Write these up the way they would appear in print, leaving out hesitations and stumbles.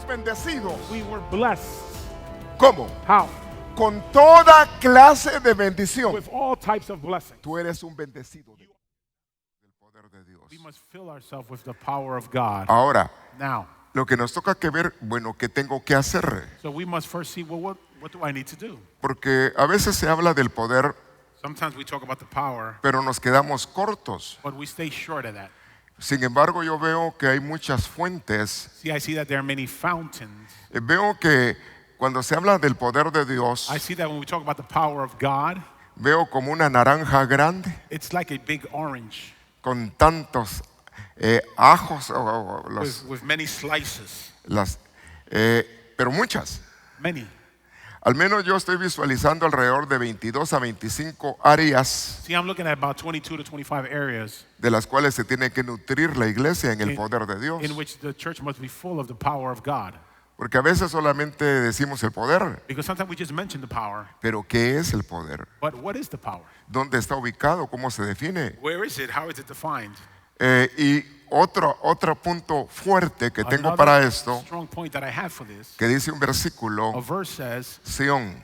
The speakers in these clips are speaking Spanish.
fuimos bendecidos. We were blessed. ¿Cómo? How? Con toda clase de bendición. With all types of blessings. Tú eres un bendecido del poder de Dios. We must fill ourselves with the power of God. Ahora, Now, lo que nos toca que ver, bueno, ¿qué tengo que hacer? so we must first see, well, what do I need to do? Porque a veces se habla del poder, Sometimes we talk about the power, pero nos quedamos cortos. but we stay short of that. Sin embargo, yo veo que hay muchas fuentes. See, I see that there are many fountains. Veo que cuando se habla del poder de Dios, I see that when we talk about the power of God, veo como una naranja grande it's like a big orange con tantos ajos, o with many slices. pero muchas. Many. Al menos yo estoy visualizando alrededor de 22 a 25 áreas See, I'm looking at about 22 to 25 areas de las cuales se tiene que nutrir la iglesia en el poder de Dios. in which the church must be full of the power of God. Porque a veces solamente decimos el poder, Because sometimes we just mention the power, pero ¿qué es el poder? but what is the power? ¿Dónde está ubicado? ¿Cómo se define? Where is it? How is it defined? Y otro punto fuerte que tengo Another para esto, strong point that I have for this, que dice un a versículo, verse says, Sión,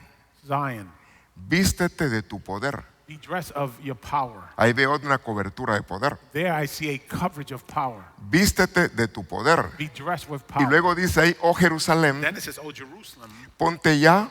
Zion, vístete de tu poder. be dressed of your power. Ahí veo una cobertura de poder. There I see a coverage of power. Vístete de tu poder. Be dressed with Y power. luego dice ahí, oh Jerusalén, Then it says, oh Jerusalem, ponte ya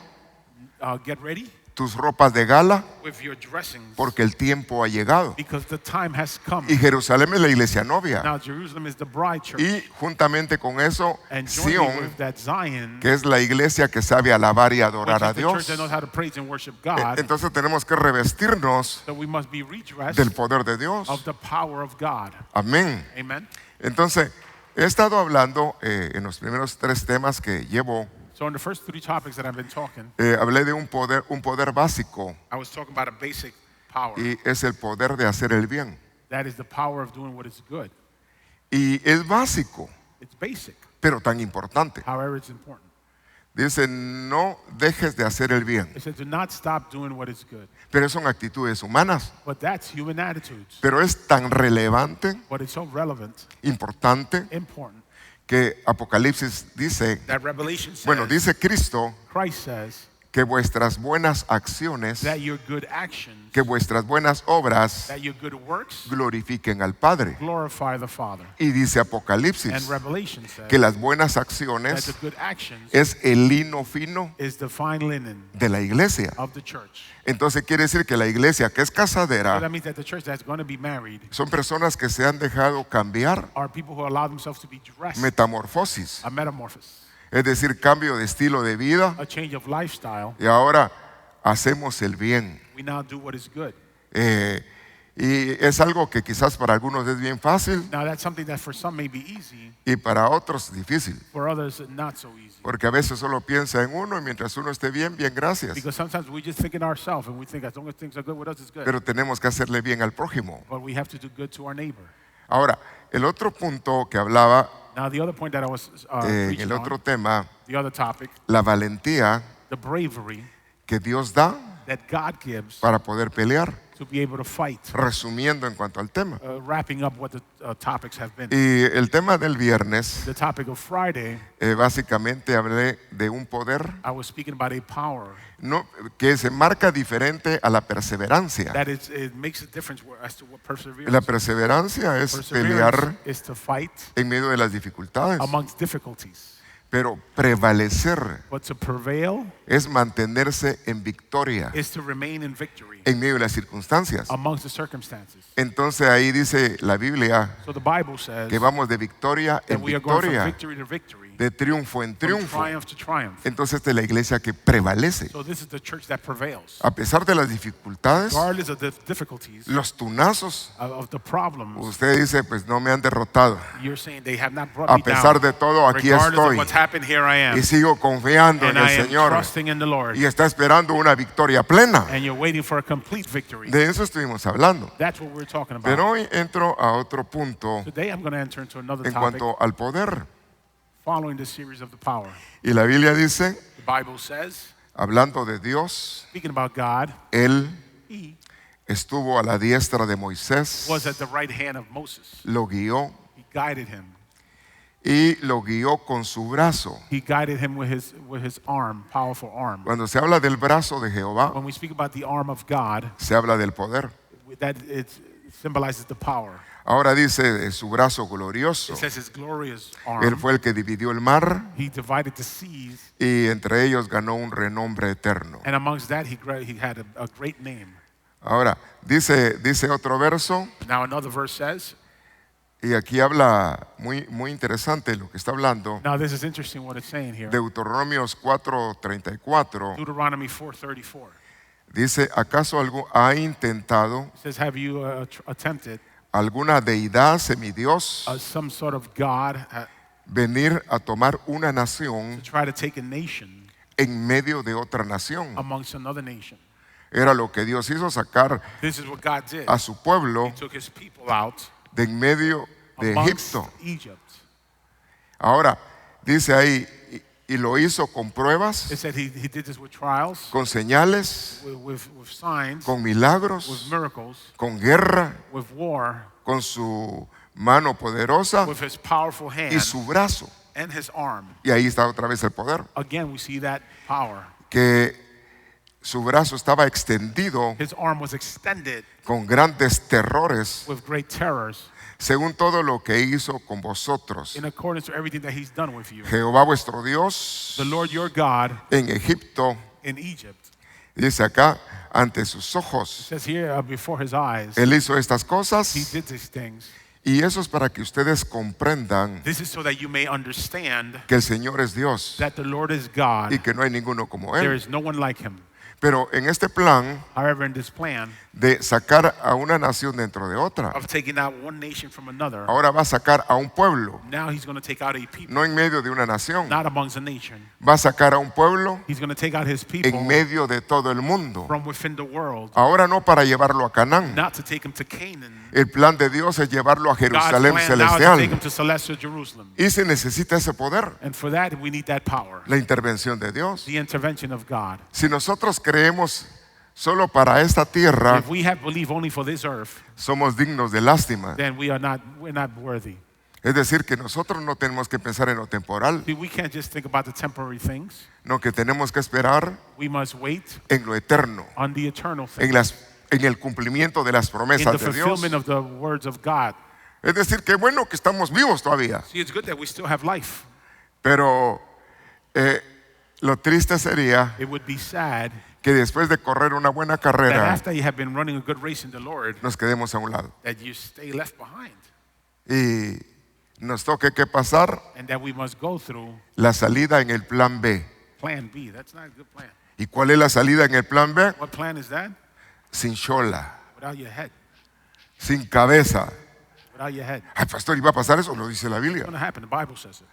get ready tus ropas de gala, with your dressings, porque el tiempo ha llegado. because the time has come. Y Jerusalén es la iglesia novia. Now Jerusalem is the bride church. Y juntamente con eso, And joining Sión, with that Zion, que es la iglesia que sabe alabar y which adorar a is the church Dios. that knows how to praise and worship God. Entonces tenemos que revestirnos So we must be redressed del poder de Dios. of the power of God. Amén. Amen. Entonces, he estado hablando en los primeros 3 temas que llevo. So in the first 3 topics that I've been talking, Hablé de un poder básico, I was talking about a basic power. y es el poder de hacer el bien. That is the power of doing what is good. Y es básico, It's basic. pero tan importante. However, it's important. Dice, no dejes de hacer el bien. It said, do not stop doing what is good. Pero son actitudes humanas. But that's human attitudes. Pero es tan relevante, But it's so relevant, importante, important, que Apocalipsis dice, that Revelation says, bueno, dice Cristo, Christ says, que vuestras buenas acciones, that your good actions, que vuestras buenas obras that your good works glorifiquen al Padre. glorify the Father. Y dice And Apocalipsis Revelation says que las buenas that acciones the good actions es el lino fino is the fine linen de la iglesia. of the church. Entonces quiere decir que la iglesia que es So casadera that means that the church that's going to be married son personas que se han dejado cambiar, are people who allow themselves to be dressed, metamorfosis, a metamorphosis, es decir, cambio de estilo de vida, a change of lifestyle. y ahora hacemos el bien. We now do what is good. Y es algo que quizás para algunos es bien fácil Now that's something that for some may be easy, y para otros difícil, for others not so easy. porque a veces solo piensa en uno y mientras uno esté bien, bien, gracias. Because sometimes we just think in ourselves and we think as long as things are good with us, it's good. Pero tenemos que hacerle bien al prójimo. But we have to do good to our neighbor. Ahora, el otro punto que hablaba Now the other point that I was en preaching el otro on, tema, the other topic, la valentía the bravery que Dios da that God gives para poder pelear, to be able to fight. resumiendo en cuanto al tema. Wrapping up what the topics have been. Y el tema del viernes, The topic of Friday, básicamente hablé de un poder I was speaking about a power que se marca diferente a la perseverancia. that it makes a difference as to what perseverance. La perseverancia es Perseverance pelear is to fight en medio de las dificultades, amongst difficulties. pero prevalecer But to prevail es mantenerse en victoria is to remain in victory en medio de las circunstancias. amongst the circumstances. Entonces ahí dice la Biblia So the Bible says que vamos de victoria that en we are going from victoria, victory to victory, de triunfo en from triunfo. triumph to triumph. Entonces esta es la iglesia que prevalece. So this is the church that prevails. A pesar de las dificultades, Regardless of the difficulties, los tunazos, of the problems, usted dice, pues no me han derrotado. you're saying they have not brought A me pesar down. de todo, aquí Regardless of estoy. what's happened, here I am. Y sigo confiando And en el I am Señor. trusting in the Lord. Y está esperando una victoria plena. And you're waiting for a complete victory. De eso estuvimos hablando. That's what we're talking about. Pero hoy entro a otro punto Today I'm going to enter into another en topic cuanto al poder. following this series of the power. Y la Biblia dice, The Bible says, hablando de Dios, speaking about God, Él He estuvo a la diestra de Moisés, was at the right hand of Moses. lo guió He guided him. y lo guió con su brazo. He guided him with his arm, powerful arm. Cuando se habla del brazo de Jehová, When we speak about the arm of God, se habla del poder. that it symbolizes the power. Ahora dice de su brazo glorioso. It says his glorious Él arm. fue el que dividió el mar He divided the seas, y entre ellos ganó un renombre eterno. and amongst that he had a great name. Ahora, dice otro verso, Now another verse says, y aquí habla muy interesante lo que está hablando, now this is interesting what it's saying here. Deuteronomios 4:34, Deuteronomy 4:34. dice, ¿acaso algo ha intentado It says, have you attempted alguna deidad semidios some sort of God venir a tomar una to nación try to take a nation en medio de otra nación? amongst another nation? Era lo que Dios hizo, sacar This is what God did. a su pueblo He took his people out de en medio de amongst Egipto. Egypt. Ahora, dice ahí, y lo hizo con pruebas, It said he did this with trials, con señales, with signs, con with milagros, miracles, con guerra, with war, con su mano poderosa with his powerful hand y su brazo. and his arm. Y ahí está otra vez el poder, Again, we see that power. que su brazo estaba extendido His arm was extended con grandes terrores, with great terrors según todo lo que hizo con vosotros. in accordance to everything that he's done with you. Jehová vuestro Dios The Lord your God en Egipto, in Egypt. dice acá, ante sus It ojos. says here before his eyes, Él hizo estas he cosas did these things. y eso es para que ustedes comprendan This is so that you may understand que el Señor es Dios that the Lord is God. y que no hay ninguno como There Él. is no one like him. Pero en este plan However, in this plan de sacar a una nación dentro de otra, of taking out one nation from another, ahora va a sacar a un pueblo, now he's going to take out a people, no en medio de una nación, not amongst a nation. va a sacar a un pueblo He's going to take out his people en medio de todo el mundo. from within the world, Ahora no para llevarlo a Canaán. not to take him to Canaan. El plan de Dios es llevarlo a God's Jerusalén plan now is to take him celestial. to celestial Jerusalem. Y se necesita ese poder, And for that, we need that power, la intervención de Dios. the intervention of God. Si nosotros creemos solo para esta tierra, If we have belief only for this earth, somos dignos de lástima. then we're not worthy. Es decir, que nosotros no tenemos que pensar en lo temporal, See, we can't just think about the temporary things. no, que tenemos que esperar We must wait en lo eterno, on the eternal things, en el cumplimiento de las in the promesas de Dios. fulfillment of the words of God. Es decir, que bueno que estamos vivos todavía, See, it's good that we still have life. pero lo triste sería It would be sad que después de correr una buena that carrera after you have been running a good race in the Lord, nos quedemos a un lado that you stay left behind y nos toque que pasar and that we must go through la salida en el plan B. plan B. That's not a good plan. ¿Y cuál es la salida en el plan B? What plan is that? Sin chola, Without your head. sin cabeza. Without your head. Ay, pastor, ¿iba a pasar eso? Lo dice la It's Biblia. going to happen. The Bible says it.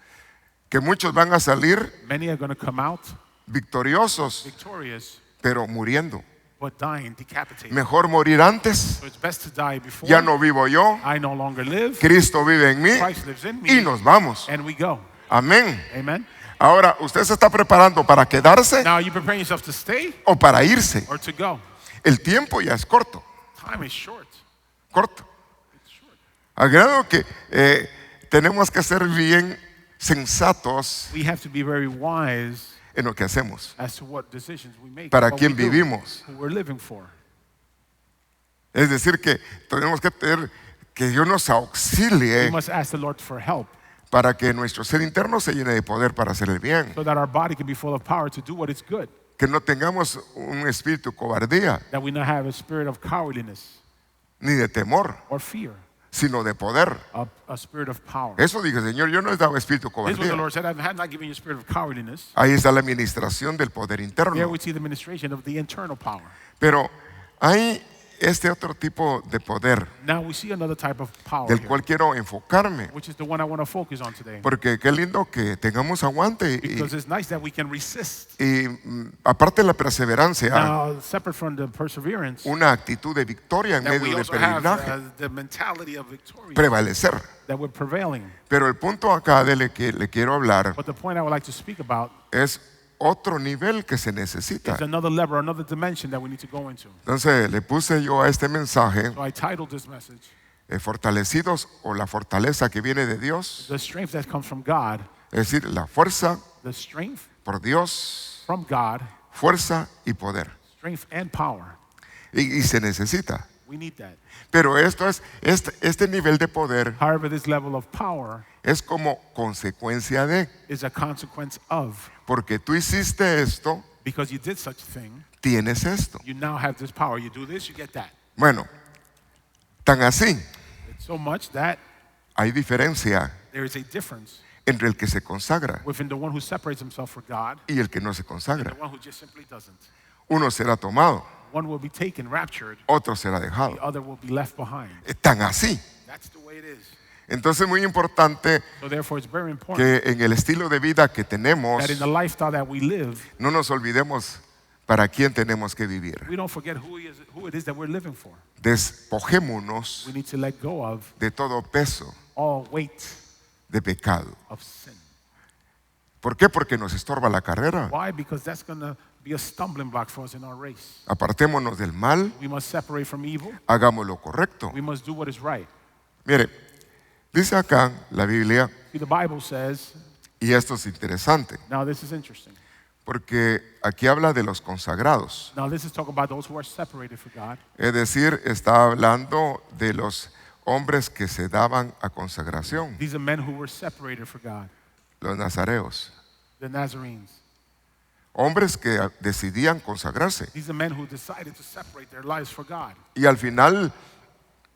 Que muchos van a salir Many are going to come out victoriosos, victorious, pero muriendo. but dying, decapitated. Mejor morir antes. So it's best to die before. Ya no vivo yo, I no longer live. Cristo vive en mí Christ lives in y me. nos vamos. And we go. Amén. Amen. Ahora, ¿usted se está preparando para quedarse Now, are you preparing yourself to stay o para irse? or to go? El tiempo ya es corto, Time is short. corto. Al grado que tenemos que ser bien sensatos We have to be very wise en lo que hacemos. as to what decisions we make. ¿Para what quién we do, vivimos? who we're living for. Es decir, que tenemos que tener que Dios nos We auxilie must ask the Lord for help para que nuestro ser interno se llene de poder para hacer el bien. so that our body can be full of power to do what is good, Que no tengamos un espíritu de cobardía that we not have a spirit of cowardliness ni de temor, or fear, sino de poder. a spirit of power. Eso dije, Señor, yo no he dado espíritu de This is what the cobardía. Lord said, I have not given you a spirit of cowardliness. Ahí está la administración del poder There interno. we see the administration of the internal power. Pero hay este otro tipo de poder Now we see another type of power del here, cual quiero enfocarme. which is the one I want to focus on today. Porque qué lindo que tengamos aguante Because it's nice that we can resist. aparte de la perseverancia, Now, separate from the perseverance, una actitud de victoria en that we medio del also have peregrinaje, the mentality of victory, prevalecer. that we're prevailing. Pero el punto acá de que le quiero hablar But the point I would like to speak about es otro nivel que se is necesita. another level, another dimension that we need to go into. Entonces le puse yo a este mensaje, So I titled this message, fortalecidos, o la fortaleza que viene de Dios, The strength that comes from God, es decir, la fuerza the strength por Dios, from God, fuerza y poder. strength and power. Y se necesita. We need that. Pero este nivel de poder However, this level of power es como consecuencia de, is a consequence of, porque tú hiciste esto, because you did such a thing, tienes esto. you now have this power. You do this, you get that. Bueno, tan así, It's so much that hay diferencia there is a difference entre el que se consagra within the one who separates himself for God y el que no se and consagra. the one who just simply doesn't. Uno será tomado, One will be taken, raptured, otro será the dejado. other will be left behind. Tan así. That's the way it is. Entonces es muy importante So therefore, it's very important que en el estilo de vida que tenemos that in the lifestyle that we live, no nos olvidemos para quién tenemos que vivir. we don't forget who it is that we're living for. Despojémonos We need to let go of de todo peso all weight de pecado. of sin. ¿Por qué? Porque nos estorba la carrera. Why? Because that's going to be a stumbling block for us in our race. Apartémonos del mal, We must separate from evil. hagamos lo correcto. We must do what is right. Mire, dice acá la Biblia, See, the Bible says, y esto es interesante, now this is interesting. porque aquí habla de los consagrados. Now this is talking about those who are separated for God. Es decir, está hablando de los hombres que se daban a consagración, These are men who were separated for God, los nazareos. the Nazarenes. Hombres que decidían consagrarse. These are men who decided to separate their lives for God. Y al final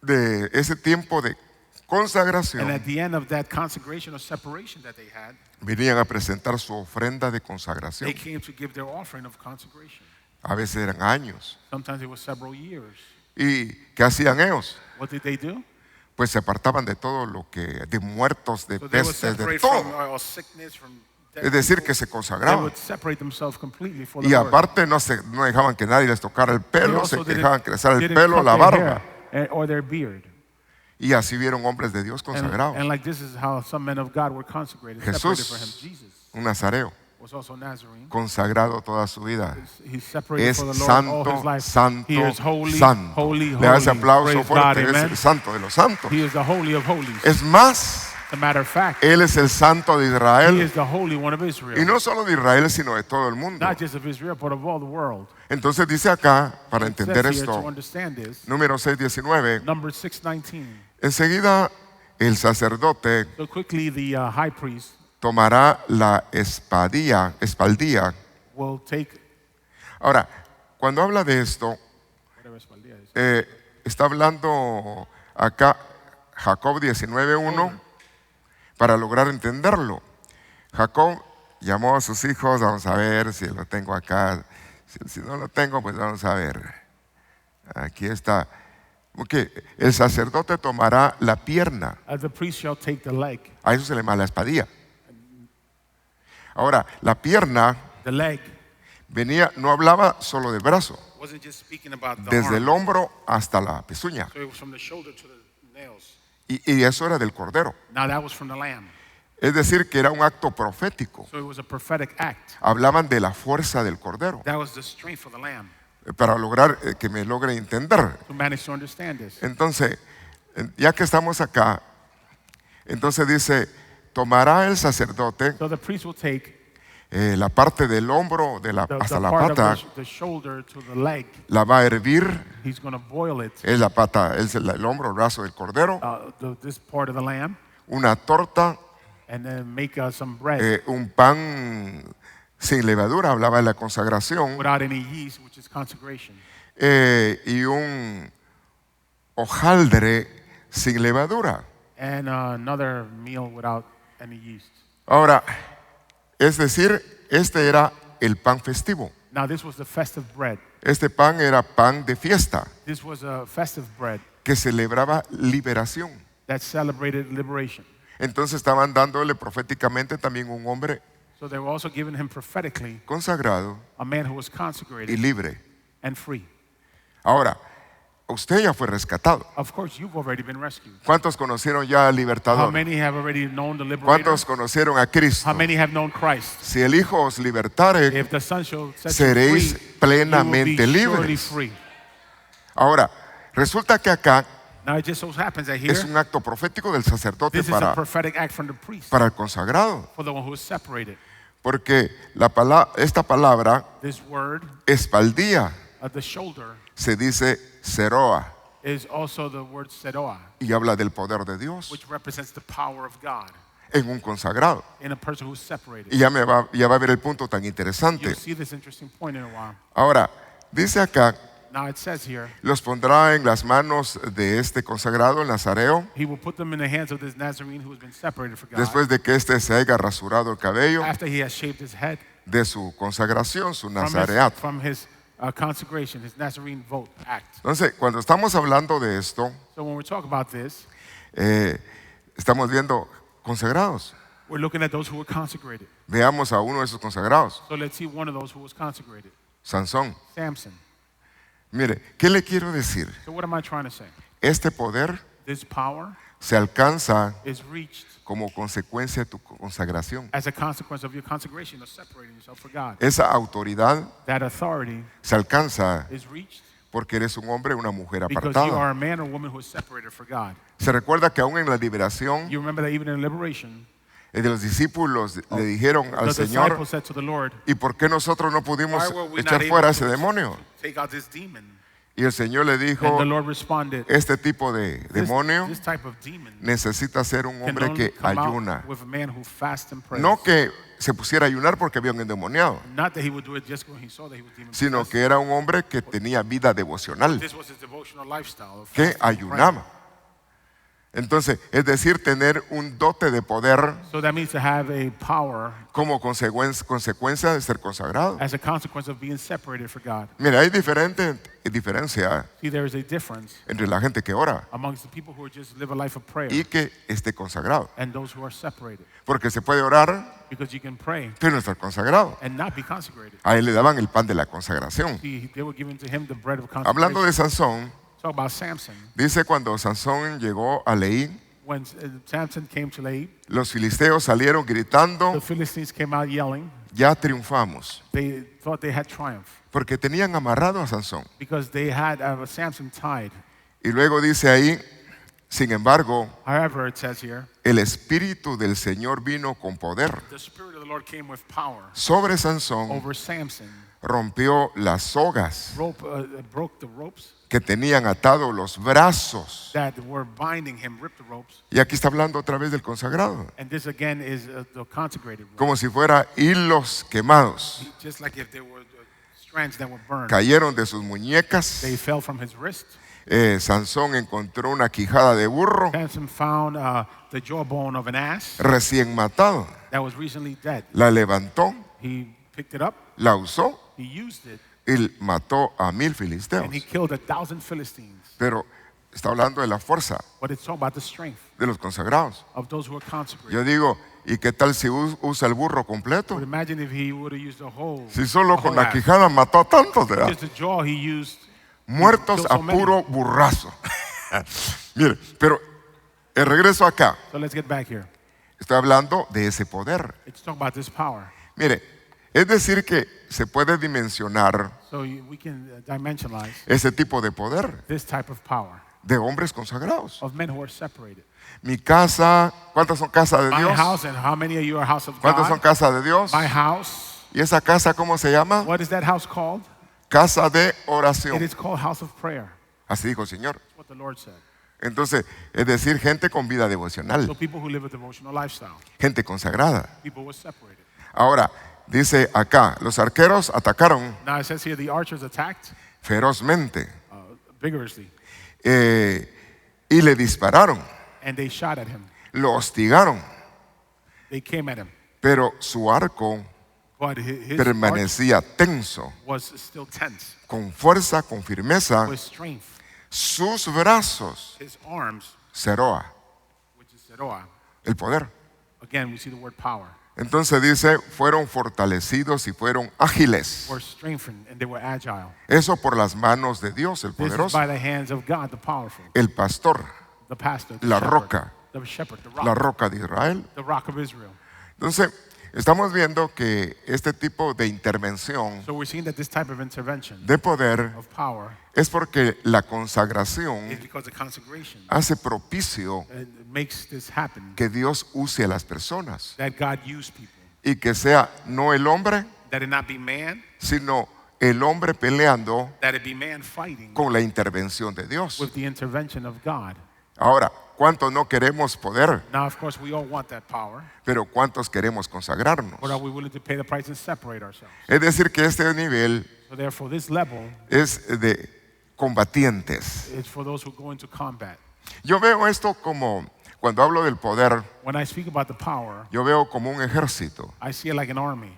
de ese tiempo de And consagración, at the end of that consecration or separation that they had, venían a presentar su ofrenda de they consagración. came to give their offering of consecration. A veces eran años. Sometimes it was several years. ¿Y qué hacían ellos? What did they do? Pues se apartaban de todo lo que, de muertos, de So they would pestes, de separate from todo. sickness, from death. Es decir, que se They consagraban. would separate themselves completely for the Y Lord. aparte no dejaban que nadie les tocara el They pelo, also se dejaban crecer el didn't pelo, cut la their barba. hair or their beard. Y así vieron hombres de Dios consagrados. And like this is how some men of God were consecrated, separated for him. Jesús, Jesus un nazareo, was also Nazarene. consagrado toda su vida. He's separated Es for the Lord all his santo, life. santo, He is holy, santo. holy, Le hace holy. aplauso Praise fuerte, God, es amen. el santo de los santos. He is the holy of holies. Es más, As a matter of fact, Él es el santo de he Israel. is the holy one of Israel. Y no solo de Israel, sino de todo el mundo. Not just of Israel, but of all the world. Entonces dice acá, para It says entender here, to esto, understand this, número 6:19, Numbers 6:19. enseguida el sacerdote So quickly the high priest tomará la espaldilla. will take Ahora, cuando habla de esto, whatever espaldilla is. está hablando acá Jacob 19:1 para lograr entenderlo. Jacob llamó a sus hijos, vamos a ver si lo tengo acá. Si no lo tengo, pues vamos a ver. Aquí está. Okay. El sacerdote tomará la pierna. The priest shall take the leg. A eso se le llama la espadilla. Ahora, la pierna The leg no hablaba solo del brazo, wasn't just speaking about the desde el arm. hombro hasta la pezuña. So it was from the shoulder to the nails. Y eso era del cordero. Now that was from the lamb. Es decir, que era un acto profético. So it was a prophetic act. Hablaban de la fuerza del cordero. That was the strength of the lamb. Para lograr que me logre entender. To manage to understand this. Entonces, ya que estamos acá, entonces dice, tomará el sacerdote So the priest will take la parte del hombro hasta la part pata, of the shoulder to the leg. la va a hervir, He's going to boil it. es la pata, es el hombro, el brazo del cordero, This part of the lamb, una torta, and then make some bread un pan sin levadura, hablaba de la consagración, without any yeast, which is consecration, y un hojaldre sin levadura. and another meal without any yeast. Ahora, es decir, este era el pan festivo. Now this was the festive bread. Este pan era pan de fiesta This was a festive bread que celebraba liberación. that celebrated liberation. Entonces estaban dándole proféticamente también un hombre So they were also giving him prophetically consagrado a man who was y consecrated libre. and free. Ahora, usted ya fue rescatado. Of course, you've already been rescued. ¿Cuántos conocieron ya al How libertador? many have already known the liberator? ¿Cuántos conocieron a Cristo? How many have known Christ? Si el Hijo os libertare, If the Son shall set you seréis free, plenamente you will be surely libres. free. Ahora, resulta que acá Now it just so happens that here, es un acto profético del sacerdote this is a prophetic act from the priest para el consagrado. for the one who is separated. Porque esta palabra, This word, espaldía, the shoulder, se dice seroa is also the word sedoa, y habla del poder de Dios which represents the power of God en un consagrado. in a person who's separated. Y ya va a ver el punto tan interesante. You'll see this interesting point in a while. Ahora, dice acá, Now it says here, los pondrá en las manos de este consagrado, el nazareo, he will put them in the hands of this Nazarene who has been separated for God. después de que éste se haya rasurado el cabello After he has shaved his head de su consagración, su from nazareato. his consecration, his Nazarene vote act. Entonces, cuando estamos hablando de esto, So when we talk about this, estamos viendo consagrados. we're looking at those who were consecrated. Veamos a uno de esos consagrados, So let's see one of those who was consecrated, Sansón. Samson. Mire, ¿qué le quiero decir? So what am I trying to say? Este poder This power se alcanza is reached como consecuencia de tu consagración. as a consequence of your consecration, of separating yourself for God. Esa autoridad That authority se alcanza is reached porque eres un hombre o una mujer because you apartada. are a man or woman who is separated for God. Se recuerda que aún en la liberación, You remember that even in liberation, de los discípulos le dijeron al the Señor, disciples said to the Lord, ¿y por qué nosotros no pudimos why were we echar not fuera able ese demonio? to take out this demon? Y el Señor le dijo, And the Lord responded, este tipo de demonio this type of demon necesita ser un can hombre only que come out ayuna. with a man who fasts and prays. No que se pusiera a ayunar porque había un endemoniado, Not that he would do it just when he saw that he was demon sino possessed. que era un hombre que tenía vida devocional, This was his devotional lifestyle of que fasting and praying. ayunaba. Entonces, es decir, tener un dote de poder So that means to have a power como consecuencia de ser consagrado. as a consequence of being separated for God. Mira, hay diferencia See, there is a difference entre la gente que ora amongst the people who just live a life of prayer y que esté consagrado. and those who are separated. Porque se puede orar, Because you can pray pero no estar consagrado. and not be consecrated. A él le daban el pan de la consagración. See, they were given to him the bread of consecration. Hablando de Sansón, Talk about Samson. dice cuando Sansón llegó a Leí, When Samson came to Lehi, los filisteos salieron the gritando, Philistines came out yelling. ya triunfamos. They thought they had triumph Porque tenían amarrado a Sansón. because they had Samson tied. Y luego dice ahí, sin embargo, However, it says here, el Espíritu del Señor vino con poder the Spirit of the Lord came with power sobre Sansón, over Samson, rompió las sogas broke the ropes que tenían atados los brazos. that were binding him, ripped the ropes. Y aquí está hablando otra vez del consagrado, And this again is the consecrated one. como si fuera hilos quemados. Just like if there were strands that were burned. Cayeron de sus muñecas. They fell from his wrist. Sansón encontró una quijada de burro Samson found the jawbone of an ass recién matado. that was recently dead. La levantó, He picked it up, la usó he used it, y mató a 1000 filisteos. and he killed 1,000 Philistines. Pero está hablando de la fuerza But it's talking about the strength de los consagrados. of those who are consecrated. Yo digo, ¿y qué tal si usa el burro completo? But imagine if he would have used the whole. Si solo the con whole la ass. quijada mató a tantos, ¿verdad? Just the jaw he used. Muertos killed a so many. puro burrazo. Mire, pero el regreso acá, So let's get back here. estoy hablando de ese poder. It's talking about this power. Mire, es decir que se puede dimensionar So we can dimensionalize ese tipo de poder this type of power de hombres consagrados. of men who are separated. Mi casa, ¿cuántas son casas de My Dios? house, and how many of you are house of ¿Cuántas son God? casas de Dios? My house. ¿Y esa casa cómo se llama? What is that house called? Casa de It oración. is called house of prayer. Así dijo el Señor. That's what the Lord said. Entonces, es decir, gente con vida So devocional, people who live a devotional lifestyle, gente consagrada. people who are separated. Ahora, dice acá, los arqueros atacaron Now it says here the archers attacked ferozmente vigorously, y le dispararon, and they shot at him. lo hostigaron, They came at him, pero su arco but his arch permanecía tenso, was still tense con fuerza, con firmeza. with strength. Sus brazos, His arms, Seroa, which is Seroah. el poder. Again, we see the word power. Entonces dice, fueron fortalecidos y fueron ágiles. Were strengthened and they were agile. Eso por las manos de Dios, el This is poderoso, by the hands of God, the powerful, el pastor, the pastor, the La shepherd, roca. the shepherd, la roca de Israel. the rock of Israel. Entonces, Estamos viendo que este tipo de intervención So we're seeing that this type of intervention de poder of power es porque la consagración is because the consecration hace propicio makes this happen, que Dios use a las personas that God use people, y que sea no el hombre, that it not be man, sino el hombre peleando that it be man fighting con la intervención de Dios. with the intervention of God. Ahora, ¿cuántos no queremos poder? Now, of course, we all want that power, Pero ¿cuántos queremos consagrarnos? but are we willing to pay the price and separate ourselves? Es decir, que este nivel So therefore, this level es de combatientes. is for those who go into combat. Yo veo esto como, cuando hablo del poder, When I speak about the power, yo veo como un ejército. I see it like an army.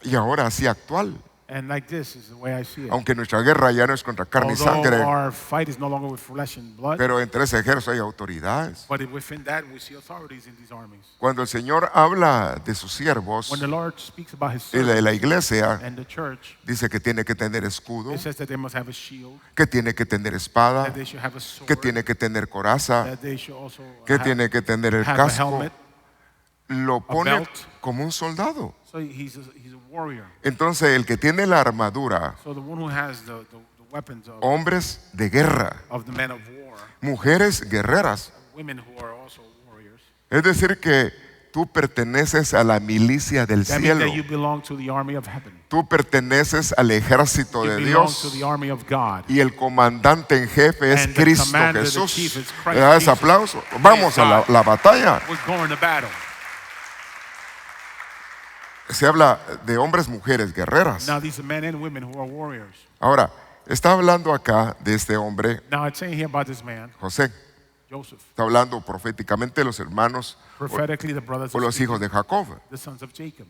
Y ahora así actual. And like this is the way I see it. Aunque nuestra guerra ya no es contra carne y Although sangre, our fight is no longer with flesh and blood, pero entre ese ejército hay autoridades. but within that we see authorities in these armies. Cuando el Señor habla de sus siervos When the Lord speaks about His y de servants la iglesia, and the church, dice que tiene que tener escudo, it says that they must have a shield, que tiene que tener espada, that they should have a sword, que tiene que tener coraza, that they should also que tiene que tener el have a casco. helmet. Lo pone belt. como un soldado. So he's a warrior. Entonces, el que tiene la armadura, So the one who has the weapons hombres de guerra, of the men of war, mujeres guerreras. women who are also warriors. Es decir, que tú perteneces a la milicia del That means cielo. that you belong to the army of heaven. Tú perteneces al ejército You de belong to Dios. the army of God. Y el comandante en jefe es And the Cristo commander, the Jesús. chief is Christ ¿Le das Jesus. aplauso? Vamos a God. la batalla. We're going to battle. Se habla de hombres, mujeres, guerreras. Now these are men and women who are warriors. Ahora, está hablando acá de este hombre, Now it's saying here about this man, José. Joseph. Está hablando proféticamente de los hermanos Prophetically, the brothers o of los hijos de Jacob. the sons of Jacob.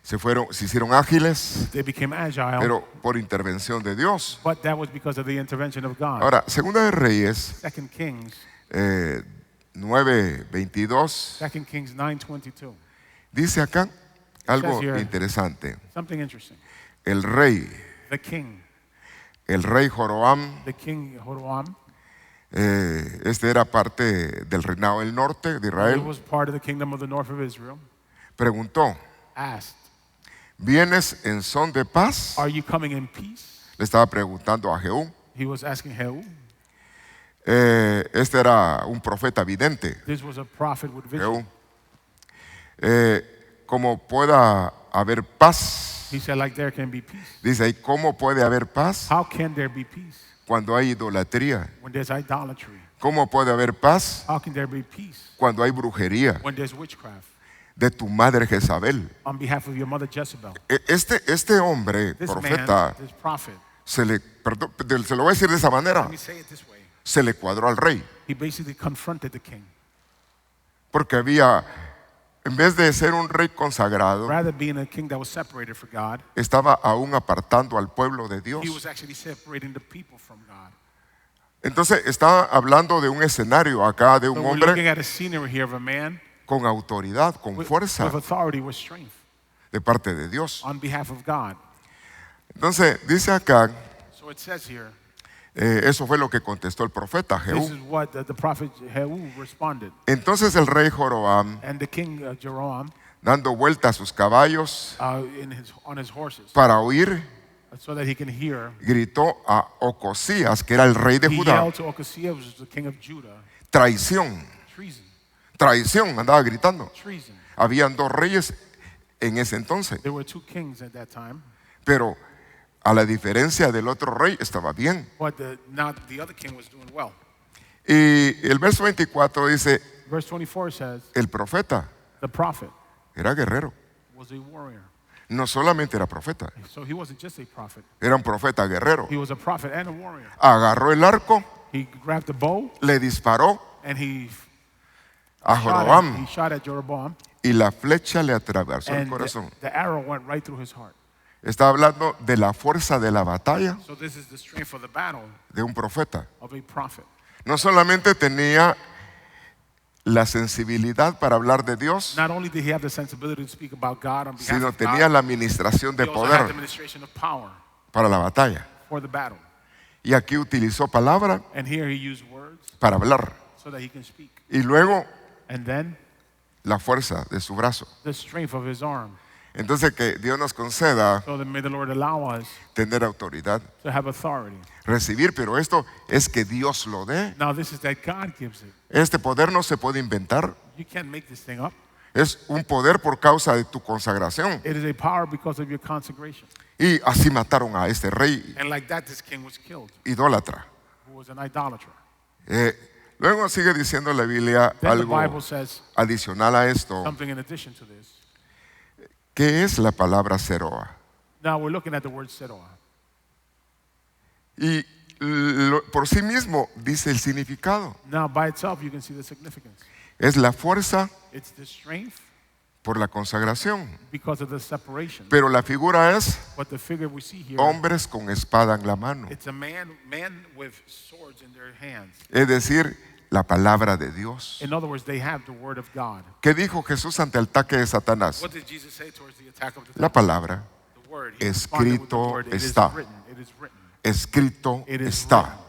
Se hicieron ágiles, They became agile, pero por intervención de Dios. but that was because of the intervention of God. Ahora, Segunda de Reyes 2 Kings, 9:22 2 Kings 9:22. dice acá algo here. interesante. Something interesting. El rey The king Joroam, Jeroboam, este era parte del reinado del norte de who Israel, was part of the kingdom of the north of Israel, preguntó, asked, ¿vienes en son de paz? "Are you coming in peace?" Le estaba preguntando a Jehú. He was asking Jehu. Este era un profeta vidente, This was a prophet with vision. Jehú. Como pueda haber paz, He said, like there can be peace. dice ahí, ¿cómo puede haber paz How can there be peace cuando hay idolatría? when there's idolatry? ¿Cómo puede haber paz How can there be peace cuando hay brujería when there's witchcraft de tu madre Jezabel? on behalf of your mother Jezebel? Este hombre, This profeta, man, this prophet, se lo voy a decir de esa manera, let me say it this way. se le cuadró al rey. He basically confronted the king. Porque había, en vez de ser un rey consagrado, Rather being a king that was separated for God, estaba aún apartando al pueblo de Dios. he was actually separating the people from God. Entonces está hablando de un escenario acá, de So un we're looking hombre at a scenery here of a man con autoridad, con with fuerza authority, with strength de parte de Dios. on behalf of God. Entonces dice acá, So it says here, eso fue lo que contestó el profeta this Jehú. is what the prophet Jehu responded. Entonces el rey Joroam, And the king Jeroboam, dando vuelta a sus caballos on his horses, para huir, so that he can hear, gritó a Ocosías, que era el rey de he Judá, yelled to Ocasio, who was the king of Judah, traición, treason, traición, andaba gritando. treason. Habían dos reyes en ese entonces, There were two kings at that time, pero a la diferencia del otro rey estaba bien. but now the other king was doing well. Y el verso 24 dice, Verse 24 says, el profeta the prophet era guerrero, was a warrior. no solamente era profeta, So he wasn't just a prophet, era un profeta guerrero. he was a prophet and a warrior. Agarró el arco, He grabbed the bow le disparó and he a Joroam shot at Jeroboam, y la flecha le atravesó el and corazón. the arrow went right through his heart. Está hablando de la fuerza de la batalla So this is the strength of the battle de un profeta. of a prophet. No solamente tenía la sensibilidad para hablar de Dios, Not only did he have the sensibility to speak about God on behalf sino of tenía God, la administración de he also had the poder administration of power para la batalla. for the battle. Y aquí utilizó palabra And here he used words para hablar. so that he can speak. Y luego And then la fuerza de su brazo. the strength of his arm. Entonces que Dios nos conceda So that may the Lord allow us tener autoridad, to have authority. recibir, pero esto es que Dios lo dé. Now this is that God gives it. Este poder no se puede inventar. You can't make this thing up. Es un poder por causa de tu consagración. It is a power because of your consecration. Y así mataron a este rey And like that, this king was killed, idólatra. who was an idolater. Luego sigue diciendo la Biblia Then the algo Bible says adicional a esto. something in addition to this. ¿Qué es la palabra Zeroa? Now we're looking at the word Seroah. Y por sí mismo dice el significado. Now by itself, you can see the significance. Es la fuerza It's the strength por la consagración. because of the separation. Pero la figura es But the figure we see here, hombres con espada en la mano. it's a man with swords in their hands. Es decir, la palabra de Dios. In other words, they have the word of God. ¿Qué dijo Jesús ante el ataque de Satanás? What did Jesus say towards the attack of the La palabra. The word. He responded with the Escrito word. It is está. written. It is written. Escrito It is está. written.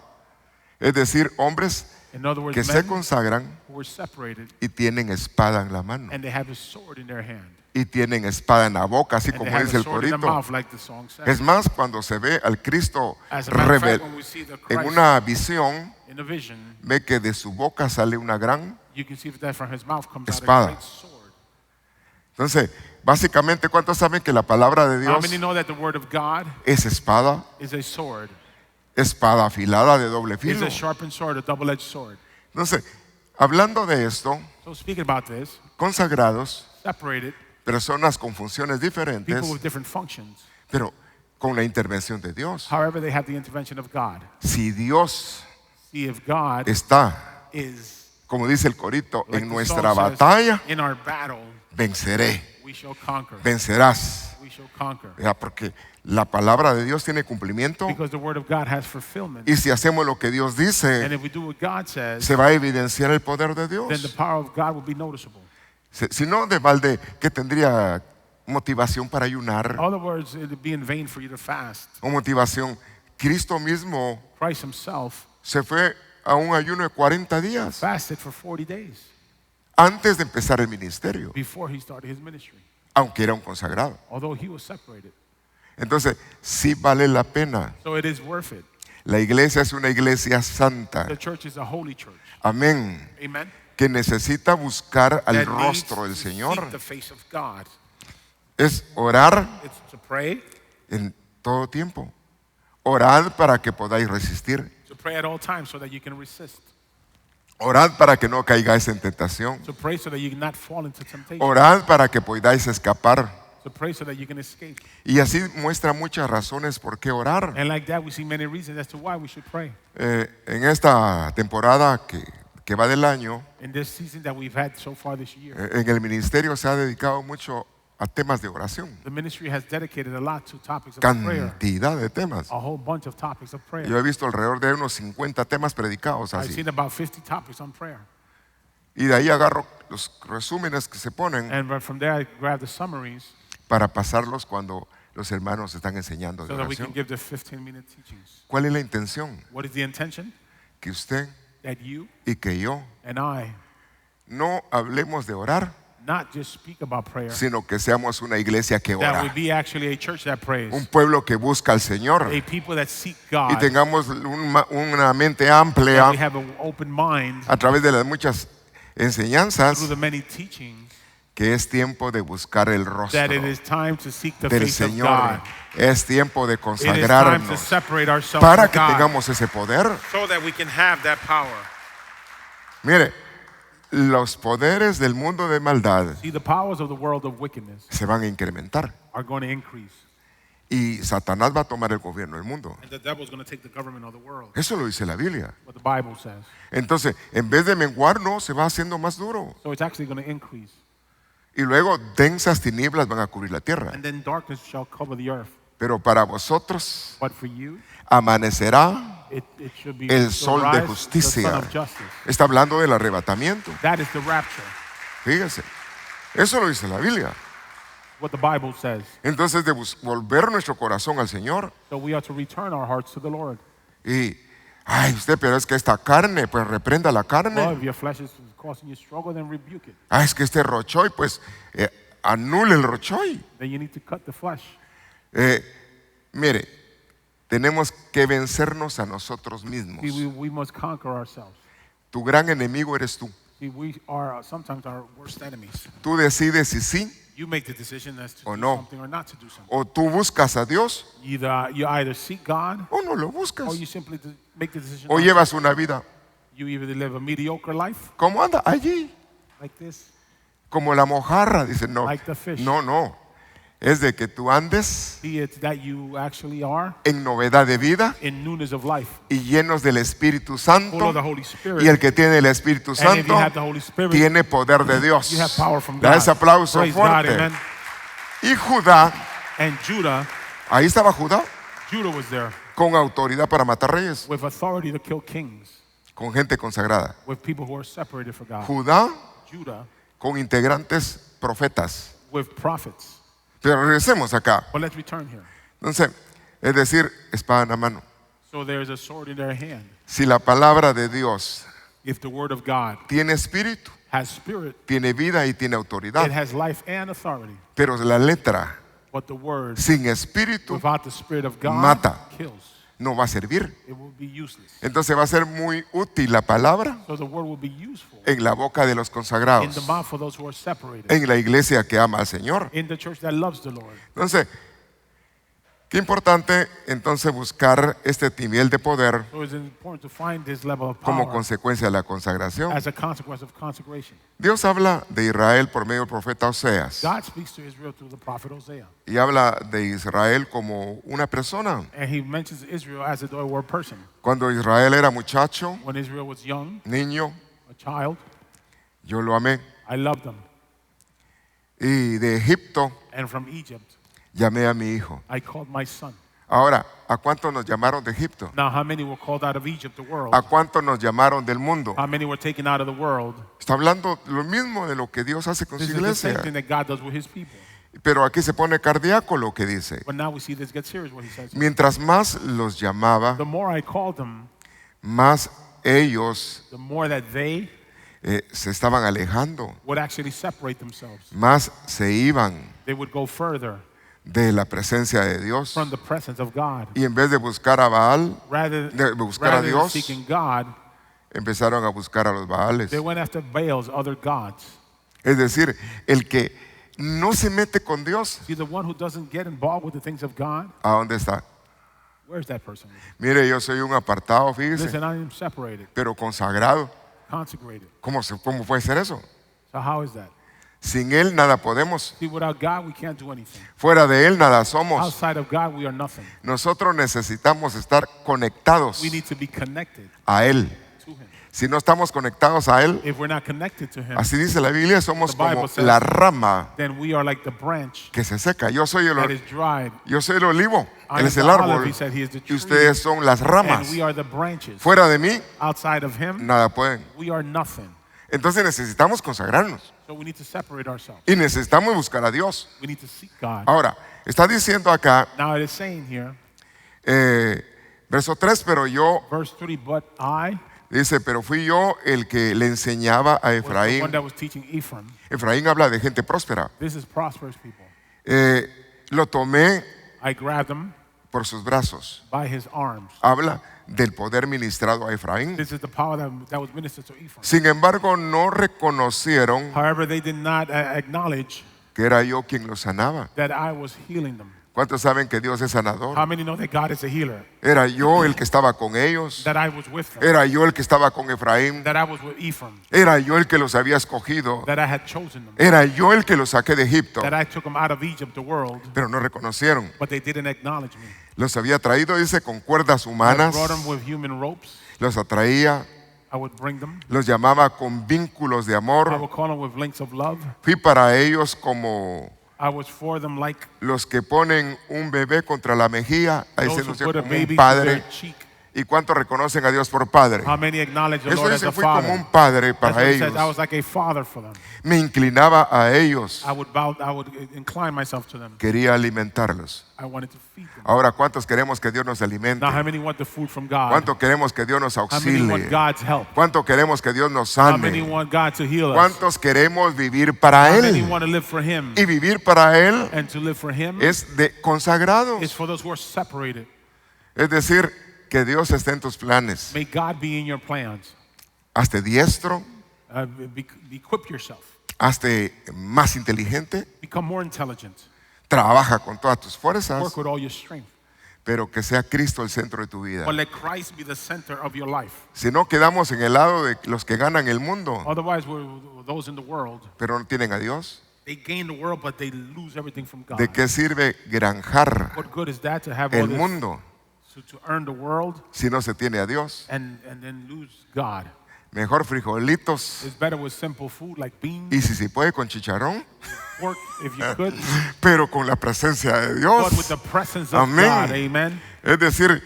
Es decir, hombres In other words, que se men consagran who were separated y tienen espada en la mano. and they have a sword in their hand. Y tienen espada en la boca, así And they como have dice a el sword in their corito. mouth, like the song says. Es más, cuando se ve al Cristo As a matter of fact, revel when we see the en Christ una visión, in a vision, ve que de su boca sale una gran. you can see that from his mouth comes out Espada. a great sword. Entonces, básicamente, ¿cuántos saben que la palabra de How Dios many know that the word of God es espada? is a sword? Espada afilada de doble It's filo. a sharpened sword, a double-edged sword. Entonces, hablando de esto, So speaking about this, consagrados, separated, personas con funciones diferentes, people with different functions. pero con la intervención de Dios. However, they have the intervention of God. Si Dios See, if God está, is, como dice el corito, like en the nuestra song says, batalla, in our battle, venceré, we shall conquer. vencerás. We shall conquer. Ya, porque la palabra de Dios tiene cumplimiento Because the word of God has fulfillment. y si hacemos lo que Dios dice, And if we do what God says, se va a evidenciar el poder de then the Dios. power of God will be noticeable. Si no, de balde, que tendría motivación para ayunar In other words, it would be in vain for you to fast. o motivación. Cristo mismo Christ himself se fue a un ayuno de 40 días fasted for 40 days antes de empezar el ministerio, before he started his ministry, aunque era un consagrado. although he was separated. Entonces, sí vale la pena. So it is worth it. La iglesia es una iglesia santa. The church is a holy church. Amén. Amen. Que necesita buscar al That needs rostro del to Señor. seek the face of God. Es orar It's to pray, en todo tiempo. Orad para que podáis resistir. to pray at all times so that you can resist. Orad para que no caigáis en tentación. To pray so that you cannot fall into temptation. Orad para que podáis escapar. To pray so that you can escape. Y así muestra muchas razones por qué orar. And like that, we see many reasons as to why we should pray. En esta temporada que va del año, In this season that we've had so far this year, en el ministerio se ha dedicado mucho a temas de oración. the ministry has dedicated a lot to topics of prayer. Cantidad de temas. A whole bunch of topics of prayer. Yo he visto alrededor de unos 50 temas predicados I've así. seen about 50 topics on prayer. Y de ahí agarro los resúmenes que se ponen And from there, I grab the summaries para pasarlos cuando los hermanos están enseñando de so that we can oración. give the 15-minute teachings. ¿Cuál es la intención? What is the intention? Que usted That you y que yo and I no hablemos de orar, not just speak about prayer, sino que seamos una iglesia que that we ora. be actually a church that prays, Un pueblo que busca al Señor. a people that seek Y God, tengamos una mente that we amplia have an open mind a través de las muchas enseñanzas, through the many teachings, que es tiempo de buscar el rostro that it is time to seek the del face of Señor. God. Es tiempo de It is time to consagrarnos separate ourselves para from que God tengamos ese poder. so that we can have that power. Mire, los poderes del mundo de maldad See, the powers of the world of wickedness se van a incrementar are going to increase, y Satanás va a tomar el gobierno del mundo. and the devil's going to take the government of the world. Eso lo dice la Biblia. What the Bible says. Entonces, en vez de menguar, no, se va haciendo más duro. So it's actually going to increase. Y luego densas tinieblas van a cubrir la tierra. And then darkness shall cover the earth. Pero para vosotros But for you, amanecerá it should be el the sol de rise, the justicia. son of justice. Está hablando del arrebatamiento. That is the rapture, Fíjese, eso lo dice la Biblia. what the Bible says. Entonces, de volver nuestro corazón al Señor So we are to return our hearts to the Lord. y Ay, usted, pero es que esta carne, pues reprenda la Well, carne. if your flesh is causing you struggle, then rebuke it. Ah, es que este rochoy, pues anule el rochoy. Then you need to cut the flesh. Mire, tenemos que vencernos a nosotros mismos. See, we must conquer ourselves. Tu gran enemigo eres tú. See, we are sometimes our worst enemies. Tú decides si sí You make the decision as to O do no. something or not to do something. o tú buscas a Dios You either seek God o no lo buscas. or you simply make the decision. O not llevas una vida. to. You either live a mediocre life ¿Cómo anda? Allí. like this, Como la mojarra. Dice, no. like the fish. No. Es de que tú andes See, it's that you actually are en novedad de vida in newness of life, y llenos del Espíritu full Santo. of the Holy Spirit. Y el que tiene el Espíritu And if you Santo have the Holy Spirit, tiene poder de Dios. you have power from Da God. ese aplauso Praise God, fuerte. amen. Y Judá, And Judah ahí estaba Judá, was there con autoridad para matar reyes, with authority to kill kings, con gente consagrada. with people who are separated for God. Judá Judah con integrantes profetas. with prophets. Pero regresemos acá. But let's return here. Entonces, es decir, espada en la mano. So there's a sword in their hand. Si la palabra de Dios If the word of God tiene espíritu, has spirit, tiene vida y tiene it autoridad, has life and authority. pero la letra But the word sin espíritu without the spirit of God mata. kills. no va a servir. It will be useless. Entonces va a ser muy útil la palabra So the word will be useful en la boca de los in consagrados, the mouth of those who are separated, en la iglesia que ama al Señor. in the church that loves the Lord. Entonces, qué importante entonces buscar este nivel de poder So it's important to find this level of como power consecuencia de la consagración. as a consequence of consecration. Dios habla de Israel por medio del profeta Oseas God speaks to Israel through the prophet Hosea. y habla de Israel como una persona. And he mentions Israel as though it were a person. Cuando Israel era muchacho, When Israel was young, niño, a child, yo lo amé. I loved them. Y de Egipto And from Egypt, llamé a mi hijo. I called my son. Ahora, ¿a cuántos nos llamaron de Egipto? Now, how many were called out of Egypt, the world? ¿A cuántos nos llamaron del mundo? How many were taken out of the world? Está hablando lo mismo de lo que Dios hace con su This is the same iglesia. thing that God does with his people. Pero aquí se pone cardíaco lo que dice. But now we see this get serious, what he says. Mientras más los llamaba, The more I called them, más ellos the more that they se estaban alejando, would actually separate themselves. más se iban They would go further de la presencia de Dios. from the presence of God. Y en vez de buscar a Baal, Rather, de buscar a rather than Dios, seeking God, empezaron a buscar a los Baales. they went after Baals, other gods. Es decir, el que no se mete con Dios, See, the one who doesn't get involved with the things of God, ¿a dónde está? where's that person? Mire, yo soy un apartado, fíjese, Listen, I am separated, pero consagrado. consecrated. ¿Cómo puede ser eso? So how is that? Sin Él nada podemos. See, without God, we can't do anything. Fuera de Él nada somos. Outside of God, we are nothing. Nosotros necesitamos estar conectados We need to be connected a Él. to Him. Si no estamos conectados a Él, If we're not connected to Him, así dice la Biblia, somos The Bible como says- la rama then we are like the branch que se seca. Yo soy that is dried. el olivo, I Él am es the el olive, árbol he said, he is the y tree, ustedes son las ramas. and we are the branches. Fuera de mí, Outside of Him, nada pueden. we are nothing. Entonces necesitamos consagrarnos So we need to separate ourselves. y necesitamos buscar a Dios. We need to seek God. Ahora, está diciendo acá, Now it is saying here, verso 3, pero yo, verse 3, but I dice, pero fui yo el que le enseñaba a was the one Efraín. that was teaching Ephraim. Efraín habla de gente próspera. This is prosperous people. Lo tomé I grabbed him por sus brazos. by his arms. Habla del poder ministrado a Efraín. This is the power that was ministered to Ephraim. Sin embargo, no reconocieron However, they did not acknowledge que era yo quien los sanaba. that I was healing them. ¿Cuántos saben que Dios es sanador? How many know that God is a healer? Era yo el que estaba con ellos. That I was with them. Era yo el que estaba con Efraín. That I was with Ephraim. Era yo el que los había escogido. That I had chosen them. Era yo el que los saqué de Egipto. That I took them out of Egypt, the world, Pero no reconocieron. but they didn't acknowledge me. Los había traído, dice, con cuerdas I humanas. brought them with human ropes. Los atraía. I would bring them. Los llamaba con vínculos de I amor. would call them with links of love. Fui para ellos como I was for them like los que ponen un bebé contra la mejilla, those who diciéndose put a como un baby to padre. their cheek. ¿Y cuántos reconocen a Dios por Padre? How many acknowledge the Eso Lord as dice, a fui como father? un padre That's para what he says. ellos. I was like a father for them. Me inclinaba a ellos. I would incline myself to them. Quería alimentarlos. I wanted to feed them. Ahora, ¿cuántos queremos que Dios nos alimente? Now, how many want the food from God? ¿Cuánto queremos que Dios nos How many want auxilie? God's help? ¿Cuánto queremos que Dios nos How many sane? want God to heal us? ¿Cuántos queremos vivir para How many Él? want to live for Him? Y vivir para Él And to live for Him es de consagrados. is for those who are separated. Es decir, que Dios esté en tus planes. May God be in your plans. Hazte diestro, Equip yourself. hazte más inteligente, Become more intelligent. trabaja con todas tus fuerzas, Work with all your strength. pero que sea Cristo el centro de tu vida. But let Christ be the center of your life. Si no, quedamos en el lado de los que ganan el mundo, Otherwise, we're those in the world. pero no tienen a Dios. They gain the world, but they lose everything from God. ¿De qué sirve granjar What good is that to have all el this, mundo to earn the world si no se tiene a Dios? and then lose God? Mejor frijolitos It's better with simple food like beans, y si se puede con chicharrón, pork, if you could, pero con la presencia de but with Dios. the presence of Amén. God. Amen. Es decir,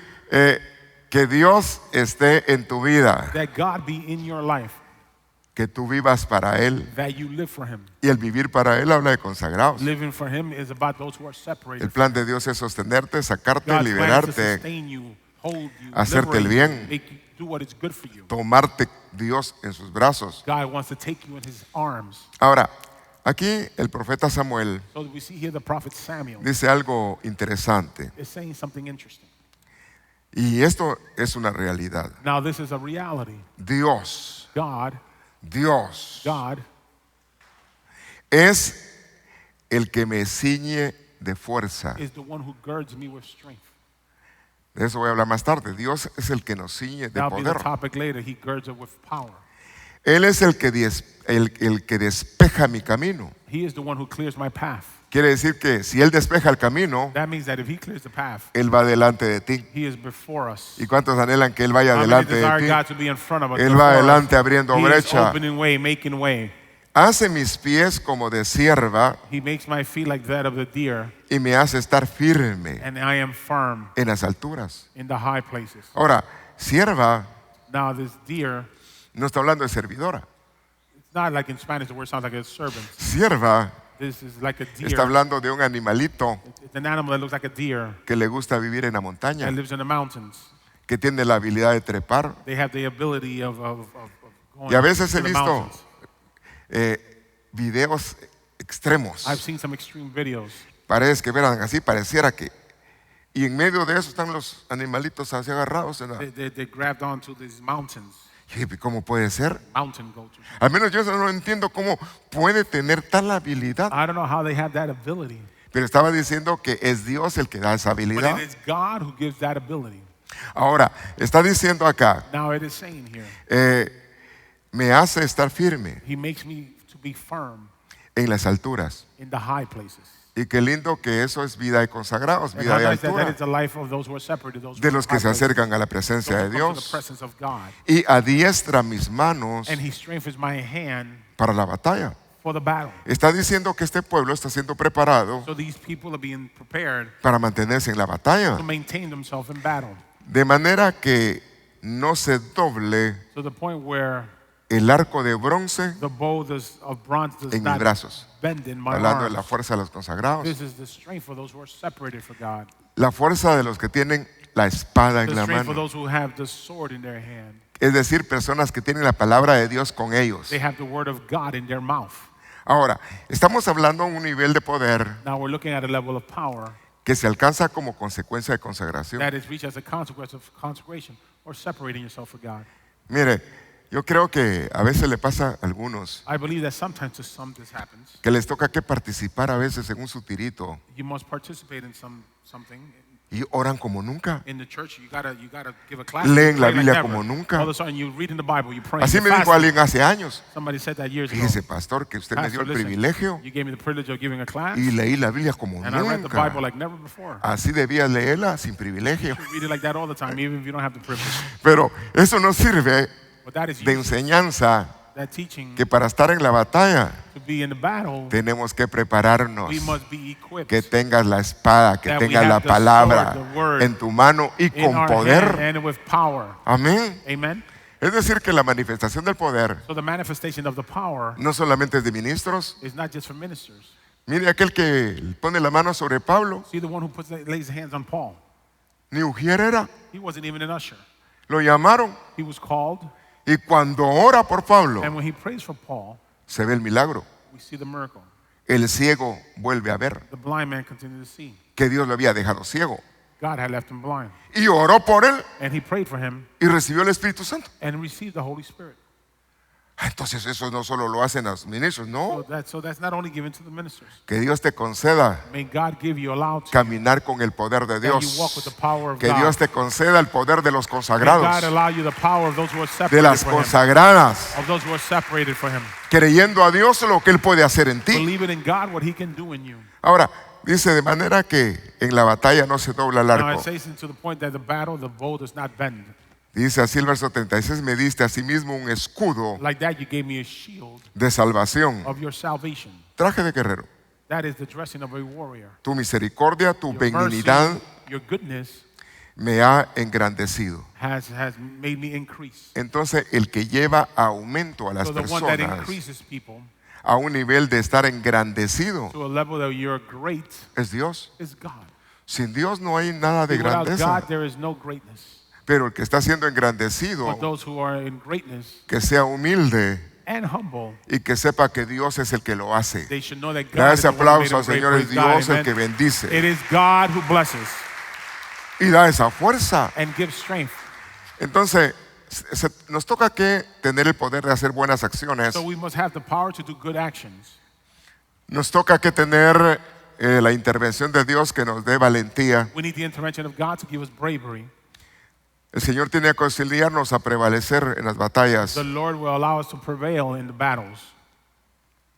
que Dios esté en tu vida, That God be in your life, que tú vivas para Él. that you live for Him. Y el vivir para Él habla de consagrados. Living for Him is about those who are separated. El plan de Dios es sostenerte, sacarte, God's plan is to liberarte, sustain you, hold you, hacerte el liberate bien. you, make you do what is good for you. tomarte Dios en sus brazos. God wants to take you in His arms. Ahora, aquí el profeta Samuel So we see here the prophet Samuel dice algo interesante. is saying something interesting. Y esto es una realidad. Now this is a reality. Dios God es el que me ciñe de fuerza. is the one who girds me with strength. De eso voy a hablar más tarde. Dios es el que nos ciñe de That'll be the poder. topic later. He girds us with power. Él es el que despeja mi camino. He is the one who clears my path. Quiere decir que si Él despeja el camino, That means that if He clears the path, Él va delante de ti. He is before us. ¿Y cuántos anhelan que Él vaya How many delante desire de God ti? to be in front of us? Él va before us? adelante abriendo He is brecha. opening way, making way. Hace mis pies como de sierva He makes my feet like that of the deer, y me hace estar firme and I am firm en las alturas. in the high places. Ahora, sierva Now this deer, no está hablando de servidora. it's not like in Spanish the word sounds like a servant. Sierva This is like a deer. está hablando de un animalito It's an animal that looks like a deer que le gusta vivir en la montaña, that lives in the mountains. que tiene la habilidad de trepar. They have the ability of going Y a veces to he the visto mountains. videos extremos. I've seen some extreme videos. Parece que verán así, pareciera que. Y en medio de eso están los animalitos así agarrados. They grabbed onto these mountains, ¿Cómo puede ser? mountain goats. Al menos yo no entiendo cómo puede tener tal habilidad. I don't know how they have that ability, Pero estaba diciendo que es Dios el que da esa but habilidad. it is God who gives that ability. Ahora, está diciendo acá, Now it is saying here, me hace estar firme He makes me to be firm en las alturas. in the high places. Y qué lindo que eso es vida de consagrados, And vida how de nice that altura, is the life of those who are separated, those who de are los in que high se places, acercan a la those presencia who de come to the Dios. presence of God. Y adiestra mis manos And He strengthens my hand para la batalla. for the battle. Está diciendo que este pueblo está siendo preparado So these people are being prepared para mantenerse en la batalla. to maintain themselves in battle. De manera que no se doble To the point where el arco de bronce the bow of bronze does en mis not brazos. bend in my Hablando de la arms. fuerza de los consagrados. This is the strength for those who are separated for God. La fuerza de los que tienen la espada en The la strength for mano. those who have the sword in their hand. Es decir, personas que tienen la palabra de Dios con ellos. They have the word of God in their mouth. Ahora, estamos hablando de un nivel de poder Now we're looking at a level of power que se alcanza como consecuencia de consagración. that is reached as a consequence of consecration or separating yourself for God. Mire, yo creo que a veces le pasa a algunos I believe that sometimes to some this happens. que les toca que participar a veces en un sutirito You must participate in something. y oran como nunca. In the church, you gotta give a class. Leen you la pray Biblia never. como nunca. All of a sudden, you read in the Bible, you pray. Así you me dijo fast. alguien hace años. Somebody said that years ago. Fíjese, pastor, que usted me dio Pastor, el listen, privilegio you gave me the privilege of giving a class, y leí la Biblia como and I read the Bible nunca. like never before. Así debía leerla sin privilegio. You read it like that all the time, even if you don't have the privilege. Pero eso no sirve But that is de useless. enseñanza That teaching que para estar en la batalla to be in the battle, tenemos que prepararnos. we must be equipped. Que tengas la espada, que That we tengas have la the palabra sword, the word, en tu mano y in con our poder. hand and with power. Amén. Amen. Es decir, que la manifestación del poder So the manifestation of the power no solamente es de ministros. is not just for ministers. Mire aquel que pone la mano sobre Pablo, See the one who lays hands on Paul. ni ujier era. He wasn't even an usher. Lo llamaron He was called, y cuando ora por Pablo, and when he prays for Paul, se ve el milagro. we see the miracle. El ciego vuelve a ver The blind man continued to see. que Dios lo había dejado ciego. God had left him blind. Y oró por él And he prayed for him y recibió el Espíritu Santo. and received the Holy Spirit. Entonces eso no solo lo hacen los ministros, no. So that's not only given to the ministers. Que Dios te conceda May God give you, allow to, caminar con el poder de that you walk with Dios. the power of Que God. Dios te conceda el poder de los May God consagrados, allow you the power of those who are de separated las for him. consagradas, Of those who are separated for him. creyendo a Dios lo que Él puede hacer en ti. Believing in God, what he can do in you. Ahora, dice de manera que en la batalla no se dobla el Now it arco. says to the point that the battle, the bow does not bend. Dice así el verso 36, me diste asimismo un escudo Like that, you gave me a shield de salvación, of your salvation. traje de guerrero. That is the dressing of a warrior. Tu misericordia, tu Your mercy, benignidad your goodness me ha engrandecido. has made me increase. Entonces, el que lleva aumento a las So the one that personas increases people a un nivel de estar engrandecido to a level that you're great es Dios. is God. Sin Dios no hay nada de Without grandeza. God, there is no greatness. Pero el que está siendo engrandecido, But those who are in greatness que sea humilde and humble, y que sepa que Dios es el que lo hace. they should know that God Da is ese the one who made aplauso al them great. Señor, es Praise God. Dios el Amen. que bendice It is God who blesses y da esa fuerza. and gives strength. Entonces, nos toca que tener el poder de hacer buenas acciones. So we must have the power to do good actions. Nos toca que tener la intervención de Dios que nos dé valentía. We need the intervention of God to give us bravery. El Señor tiene que auxiliarnos a prevalecer en las batallas. The Lord will allow us to prevail in the battles.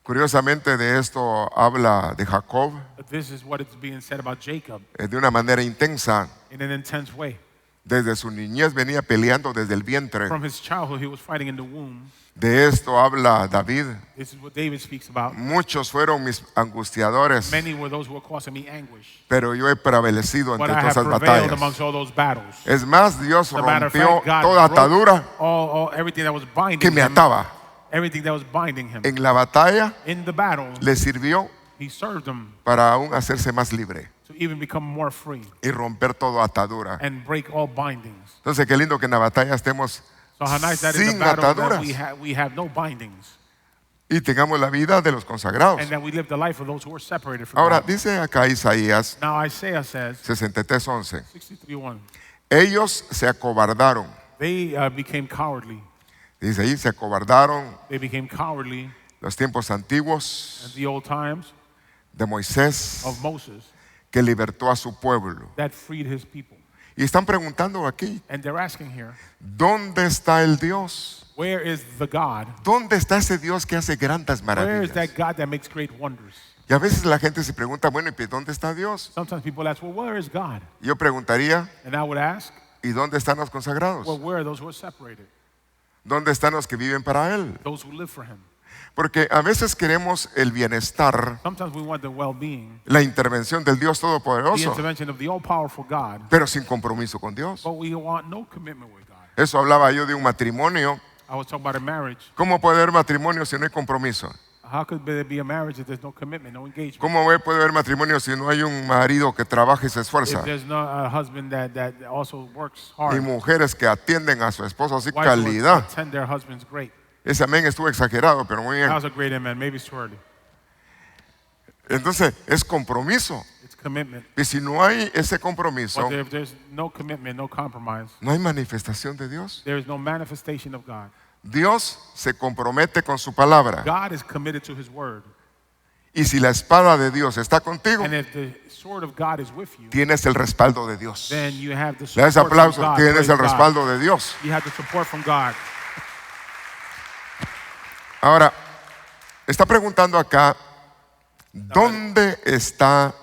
Curiosamente de esto habla de Jacob But this is what is being said about Jacob de una manera intensa. in an intense way. Desde su niñez venía peleando desde el vientre. From his childhood, he was fighting in the womb. De esto habla David. This is what David speaks about. Muchos fueron mis angustiadores, Many were those who were causing me anguish. pero yo he prevalecido But ante I todas have esas prevailed batallas. amongst all those battles. Es más, Dios As a matter of rompió fact, God toda broke atadura everything that was binding que me him. ataba. Everything that was binding him. En la batalla In the battle, le sirvió he served him para aún hacerse más libre to even become more free y romper toda atadura. and break all bindings. Entonces, qué lindo que en la batalla estemos So how nice that is the sin battle that ataduras we have no bindings. y tengamos la vida de los consagrados. And that we live the life of those who are separated from Ahora, God. dice acá Isaías Now Isaiah says, 63:11, 63:1, ellos se acobardaron. they became cowardly. Dice ahí, se acobardaron They became cowardly los tiempos antiguos in the old times de Moisés, of Moses que libertó a su pueblo. that freed his people. Y están preguntando aquí, And they're asking here, ¿dónde está el Dios? where is the God? ¿Dónde está ese Dios que hace grandes Where is maravillas? that God that makes great wonders? Y a veces la gente se pregunta, bueno, ¿y dónde está Dios? Sometimes people ask, well, where is God? Yo preguntaría, And I would ask, ¿y dónde están los consagrados? well, where are those who are separated? ¿Dónde están los que viven para Él? Those who live for him. Porque a veces queremos el bienestar, Sometimes we want the well-being, la intervención del Dios the Todopoderoso, intervention of the all-powerful God, pero sin compromiso con Dios. but we want no commitment with God. Eso hablaba yo de un matrimonio. I was talking about a marriage. ¿Cómo puede haber matrimonio si no hay compromiso? How could there be a marriage if there's no commitment, no engagement? ¿Cómo puede haber matrimonio si no hay un marido que trabaje y se esfuerza? If there's no a husband that also works Y hard, mujeres que atienden a su esposo así wives who calidad. attend their husbands, great. Ese amén estuvo exagerado, pero muy That bien. was a great amen. Maybe it's too early. Entonces, es compromiso. It's commitment. Y si no hay ese compromiso, But if there's no commitment, no compromise, no hay manifestación de Dios. there is no manifestation of God. Dios se compromete con su palabra. God is committed to his word. Y si la espada de Dios está contigo, And if the sword of God is with you, tienes el respaldo de Dios. then you have the Le das support from aplauso, God. tienes Praise el God. respaldo de Dios. You have the support from God. Ahora, está preguntando acá, ¿dónde está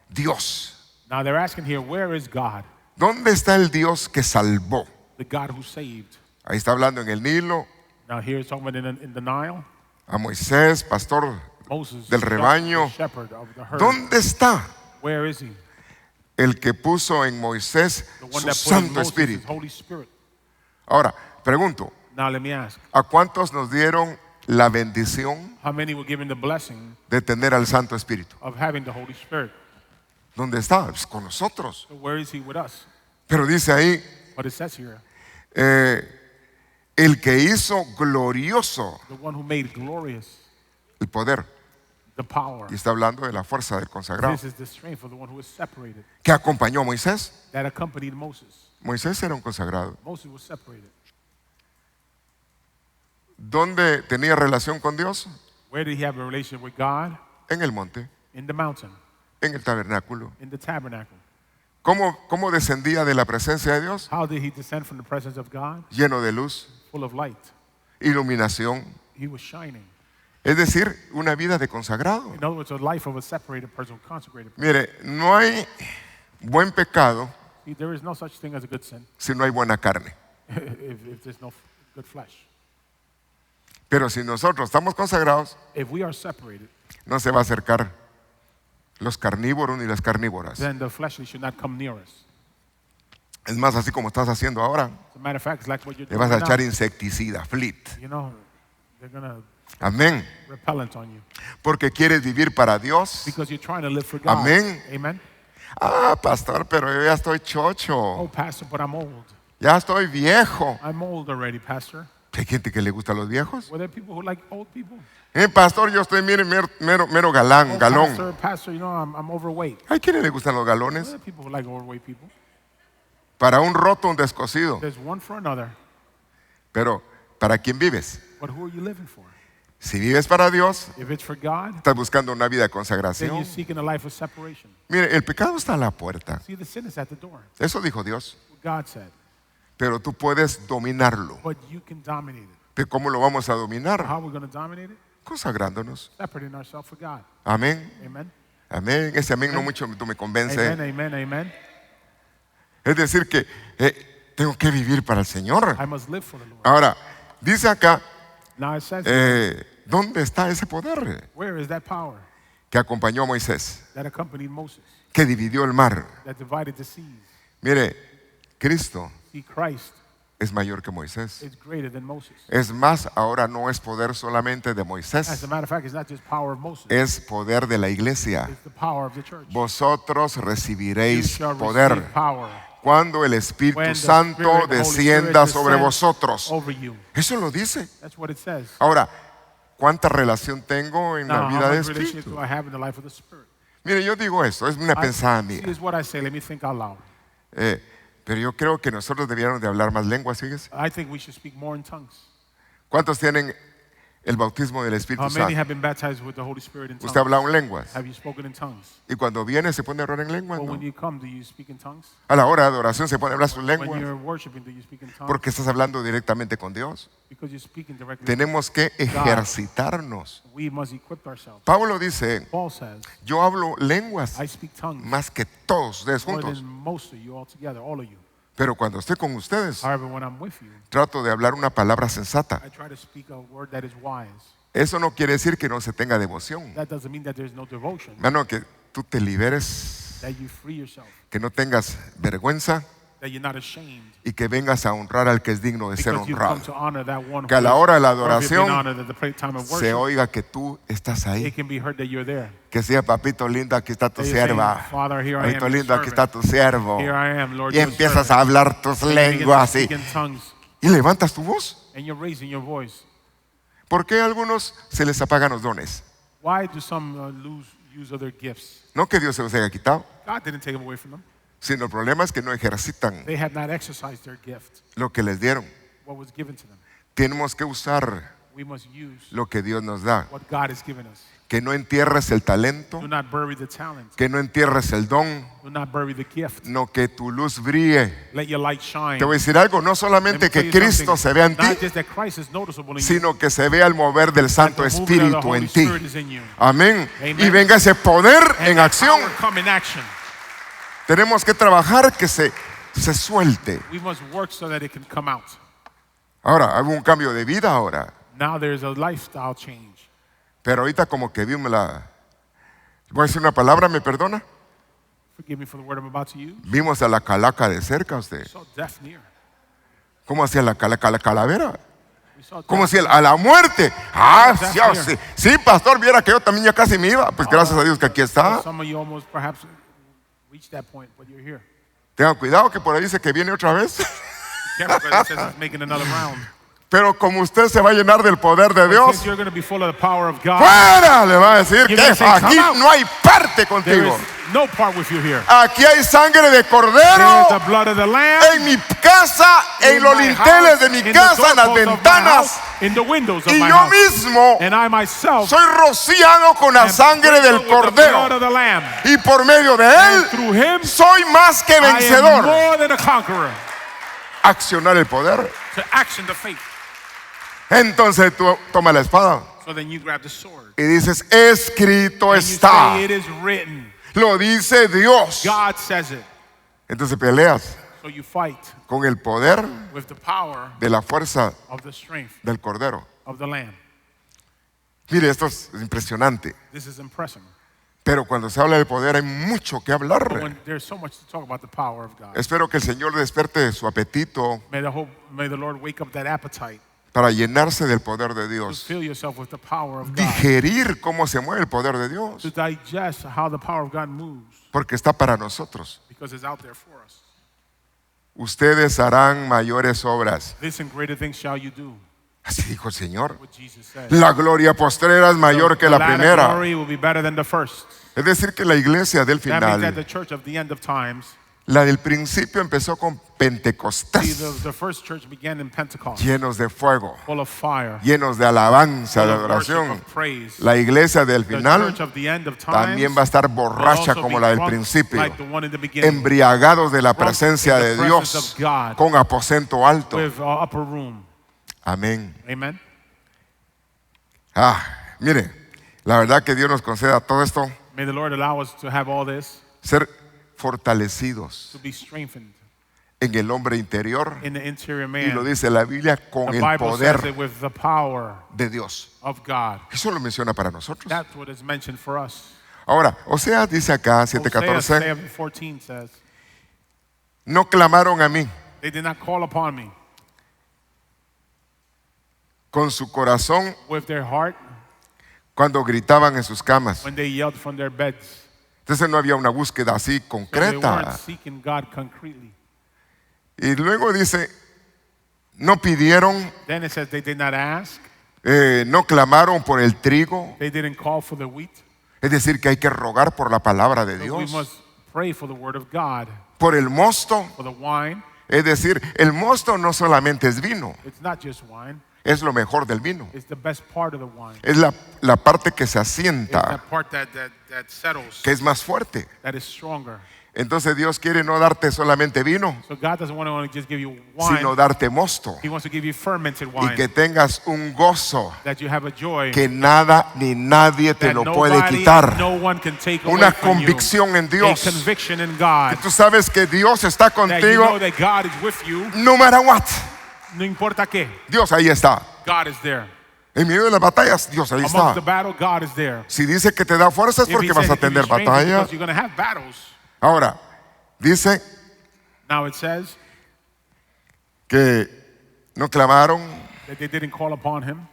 Dios? Now they're asking here, where is God? ¿Dónde está el Dios que salvó? The God who saved. Ahí está hablando en el Nilo, Now here it's talking about in the Nile. a Moisés, pastor Moses, del rebaño. the shepherd of the herd. ¿Dónde está Where is he? el que puso en Moisés The one su that put in Santo Moses his Espíritu? Holy Spirit. Ahora, pregunto, Now let me ask, ¿a cuántos nos dieron la bendición how many were given the blessing de tener al Santo Espíritu? of having the Holy Spirit? ¿Dónde está? Pues con nosotros. So where is he with us? Pero dice ahí, But it says here, el que hizo glorioso the one who made glorious el poder. the power. Y está hablando de la fuerza del consagrado. This is the strength of the one who is separated, ¿Que acompañó a Moisés? that accompanied Moses. Moisés era un consagrado. Moses was separated. ¿Dónde tenía relación con Dios? Where did he have a relationship with God? En el monte, In the mountain, en el tabernáculo. in the tabernacle. ¿Cómo descendía de la presencia de Dios? How did he descend from the presence of God? Lleno de luz, Full of light. iluminación. He was shining. Es decir, una vida de consagrado. In other words, a life of a separated person, consecrated person. Mire, no hay buen pecado See, there is no such thing as a good sin si no hay buena carne. if there's no good flesh. Pero si nosotros estamos consagrados, If we are separated, no se va a acercar los carnívoros ni las carnívoras. then the fleshly should not come near us. Es más, así como estás haciendo ahora, As a matter of fact, it's like what you're le doing vas a right echar now. insecticida, flit. You know, they're going to Amén. repellent on you Porque quieres vivir para Dios. because you're trying to live for God. Amén. Amen. Ah, pastor, pero yo ya estoy chocho. Oh, pastor, but I'm old. Ya estoy viejo. I'm old already, pastor. ¿Hay gente que le gusta a los viejos? Were there people who like old people? Pastor, yo estoy mero galán, Oh, galón. pastor, you know, I'm overweight. ¿Hay quienes le gustan los Were galones? there people who like overweight people? Para un roto, un descosido. There's one for another. Pero, ¿para quién vives? But who are you living for? Si vives para Dios, If it's for God, estás buscando una vida de then consagración. you're seeking a life of separation. Mire, el pecado está a la puerta. See, the sin is at the door. Eso dijo Dios. God said. Pero tú puedes dominarlo. But you can dominate it. ¿De cómo lo vamos a dominar? How are we going to dominate it? Consagrándonos. Separating ourselves for God. Amén. Amen. Amén. Ese amén no mucho me convence. Amen, amen, amen. Es decir que tengo que vivir para el Señor. I must live for the Lord. Ahora, dice acá, Now it says, ¿dónde está ese poder where is that power que acompañó a Moisés, that accompanied Moses, que dividió el mar? that divided the seas? Mire, Cristo See, Christ es mayor que Moisés. is greater than Moses. Es más, ahora no es poder solamente de As Moisés, a matter of fact, it's not just power of Moses. es poder de la iglesia. It's the power of the church. Vosotros You recibiréis shall poder receive power cuando el Espíritu when the Santo Spirit, the Holy descienda Spirit sobre descends vosotros. over you. Eso lo dice. That's what it says. Ahora, ¿cuánta relación tengo en la Now, vida how de much relationship Espíritu? do I have in the life of the Spirit? Mire, yo digo esto, es una pensada See, mía. this is what I say. Let me think out loud. Pero yo creo que nosotros deberíamos de hablar más lenguas, fíjese. I think we should speak more in tongues. ¿Cuántos tienen el bautismo del Espíritu How many Santo? have been baptized with the Holy Spirit in tongues? Usted habla en lenguas. Have you spoken in tongues? Y cuando viene se pone a orar en lenguas, Or ¿no? when you come, do you speak in tongues? A la hora de adoración se pone a hablar sus When lenguas. you're worshiping, do you speak in tongues? Porque estás hablando directamente con Dios. Because you're speaking directly. Tenemos que ejercitarnos. We must equip ourselves. Pablo dice, Paul says, yo hablo lenguas I speak tongues más que todos ustedes more juntos. than most of you all together, all of you. Pero cuando estoy con ustedes, However, when I'm with you, trato de hablar una palabra sensata. I try to speak a word that is wise. Eso no quiere decir que no se tenga devoción. That doesn't mean that there's no devotion, Hermano, que tú te liberes, that you free yourself, que no tengas vergüenza that you're not ashamed. y que vengas a honrar al que es digno de ser Because you come honrado. to honor that one Que a who la is hora de la worthy of being adoración honored, at the time of se worship, oiga que tú estás ahí. it can be heard that you're there. Que sea, papito lindo, aquí está tu That you're saying, sierva. Father, here I am, Papito your lindo, aquí servant. está tu siervo. Here I am, Lord, Y your empiezas servant. a hablar tus And you begin to lenguas speak y, in tongues, y levantas tu voz. and you're raising your voice. ¿Por qué a algunos se les apagan los dones? Why do some use other gifts? No que Dios se los haya quitado, God didn't take them away from them. sino el problema es que no ejercitan They have not exercised their gift, lo que les dieron. what was given to them. Tenemos que usar We must use lo que Dios nos da. what God has given us. Que no entierres el talento, Do not bury the talent. que no entierres el don, Do not bury the gift. no que tu luz brille. Let your light shine. Te voy a decir algo, no Let me solamente tell que you Cristo something. se vea en ti, Not just that Christ is noticeable in you, sino que se vea el mover del Santo that the movement of the Espíritu Holy en ti. Spirit is in you. Amén. Amen. Y venga ese poder And en that acción. power come in action. Tenemos que trabajar que se suelte. We must work so that it can come out. Ahora, hago un cambio de vida ahora. Now there's a lifestyle change. Pero ahorita como que vimos voy a decir una palabra, ¿me perdona? Forgive me for the word I'm about to use. Vimos a la calaca de cerca usted. We saw death near. ¿Cómo hacía la calavera? We saw ¿Cómo death. hacía a la muerte? Sí, pastor, viera que yo también ya casi me iba. Pues gracias a Dios que aquí está. Some of you almost perhaps reached that point, but you're here. Tengan cuidado que por ahí dice que viene otra vez. Careful, because it says it's making another round. Pero como usted se va a llenar del poder de But Dios, since you're going to be full of the power of God, fuera, le va a decir que You're gonna say, aquí "Come out." no hay parte there contigo. is no part with you here. Aquí hay sangre de There cordero is the blood of the Lamb. en mi casa, en in los my linteles house, de mi in the casa, en las doorposts of my ventanas. house, in the windows of Y my yo house. mismo And I myself soy rociado con la am sangre del sprinkled with the blood cordero. of the Lamb. Y por medio de And él through him, soy más que I am vencedor. more than a conqueror. Accionar el poder. To action the faith. Entonces tú tomas la espada So then you grab the sword. y dices, escrito And you está. say, it is written. Lo dice Dios. God says it. Entonces peleas So you fight con el poder with the power de la fuerza of the strength del cordero. of the Lamb. Mire, esto es impresionante. This is impressive. Pero cuando se habla del poder hay mucho que But hablar. when there's so much to talk about the power of God. Espero que el Señor despierte su apetito May the Lord wake up that appetite para llenarse del poder de to Dios. fill yourself with the power of God. Digerir cómo se mueve el poder de Dios. To digest how the power of God moves Porque está para nosotros. because it's out there for us. Ustedes harán mayores obras. This and greater things shall you do. Así dijo el Señor. What Jesus said. La gloria postrera es mayor que la The latter primera. glory will be better than the first. Es decir, que la iglesia del That means that final, the church of the end of times, la del principio empezó con see, Pentecostés, the first church began in Pentecost, llenos de fuego, full of fire, llenos de alabanza, de full of worship, adoración. of praise. La iglesia del The final church of the end of times también va a estar will borracha also como be la del drunk principio, like the one in the beginning, embriagados de la drunk presencia in the de presence Dios, of God, con aposento alto. with upper room. Amén. Amen. Mire, la verdad que Dios nos conceda todo esto, May the Lord allow us to have all this, ser fortalecidos to be strengthened en el hombre interior. in the interior Y lo man. dice la Biblia, con The el Bible says poder it with the power de Dios. of God. Eso lo menciona para nosotros. That's what is mentioned for us. Ahora, Oseas dice acá, Hosea 7:14, 7:14 says, no clamaron a mí they did not call upon me con su corazón with their heart cuando gritaban en sus camas. when they yelled from their beds. Entonces no había una búsqueda así So they concreta. weren't seeking God concretely. Y luego dice, no pidieron, Then it says they did not ask. no clamaron por el trigo. They didn't call for the wheat. Es decir, que hay que rogar por la palabra de So we Dios. must pray for the word of God. Por el mosto. For the wine, Es decir, el mosto no solamente es vino, it's not just wine. es lo mejor del vino. It's the best part of the wine. Es la parte que se It's asienta, that part that settles, que es más fuerte. that is stronger. Entonces Dios quiere no darte solamente vino, So God doesn't want to only just give you wine. sino darte mosto. He wants to give you fermented Y wine. que tengas un gozo That you have a joy que nada ni nadie te that lo puede nobody, quitar. no one can take away Una from convicción en you. A Dios. conviction in God. Tú sabes que Dios está That you contigo know that God is with you. no matter what. No importa qué. Dios ahí está. God is there. En medio de las batallas, Dios ahí Amongst está. the battle, God is there. Si dice que te da fuerzas es If porque he vas says a he gives you tener strength, it's batalla. because you're going to have battles. Ahora, dice Now it says que no clamaron, that they didn't call upon him.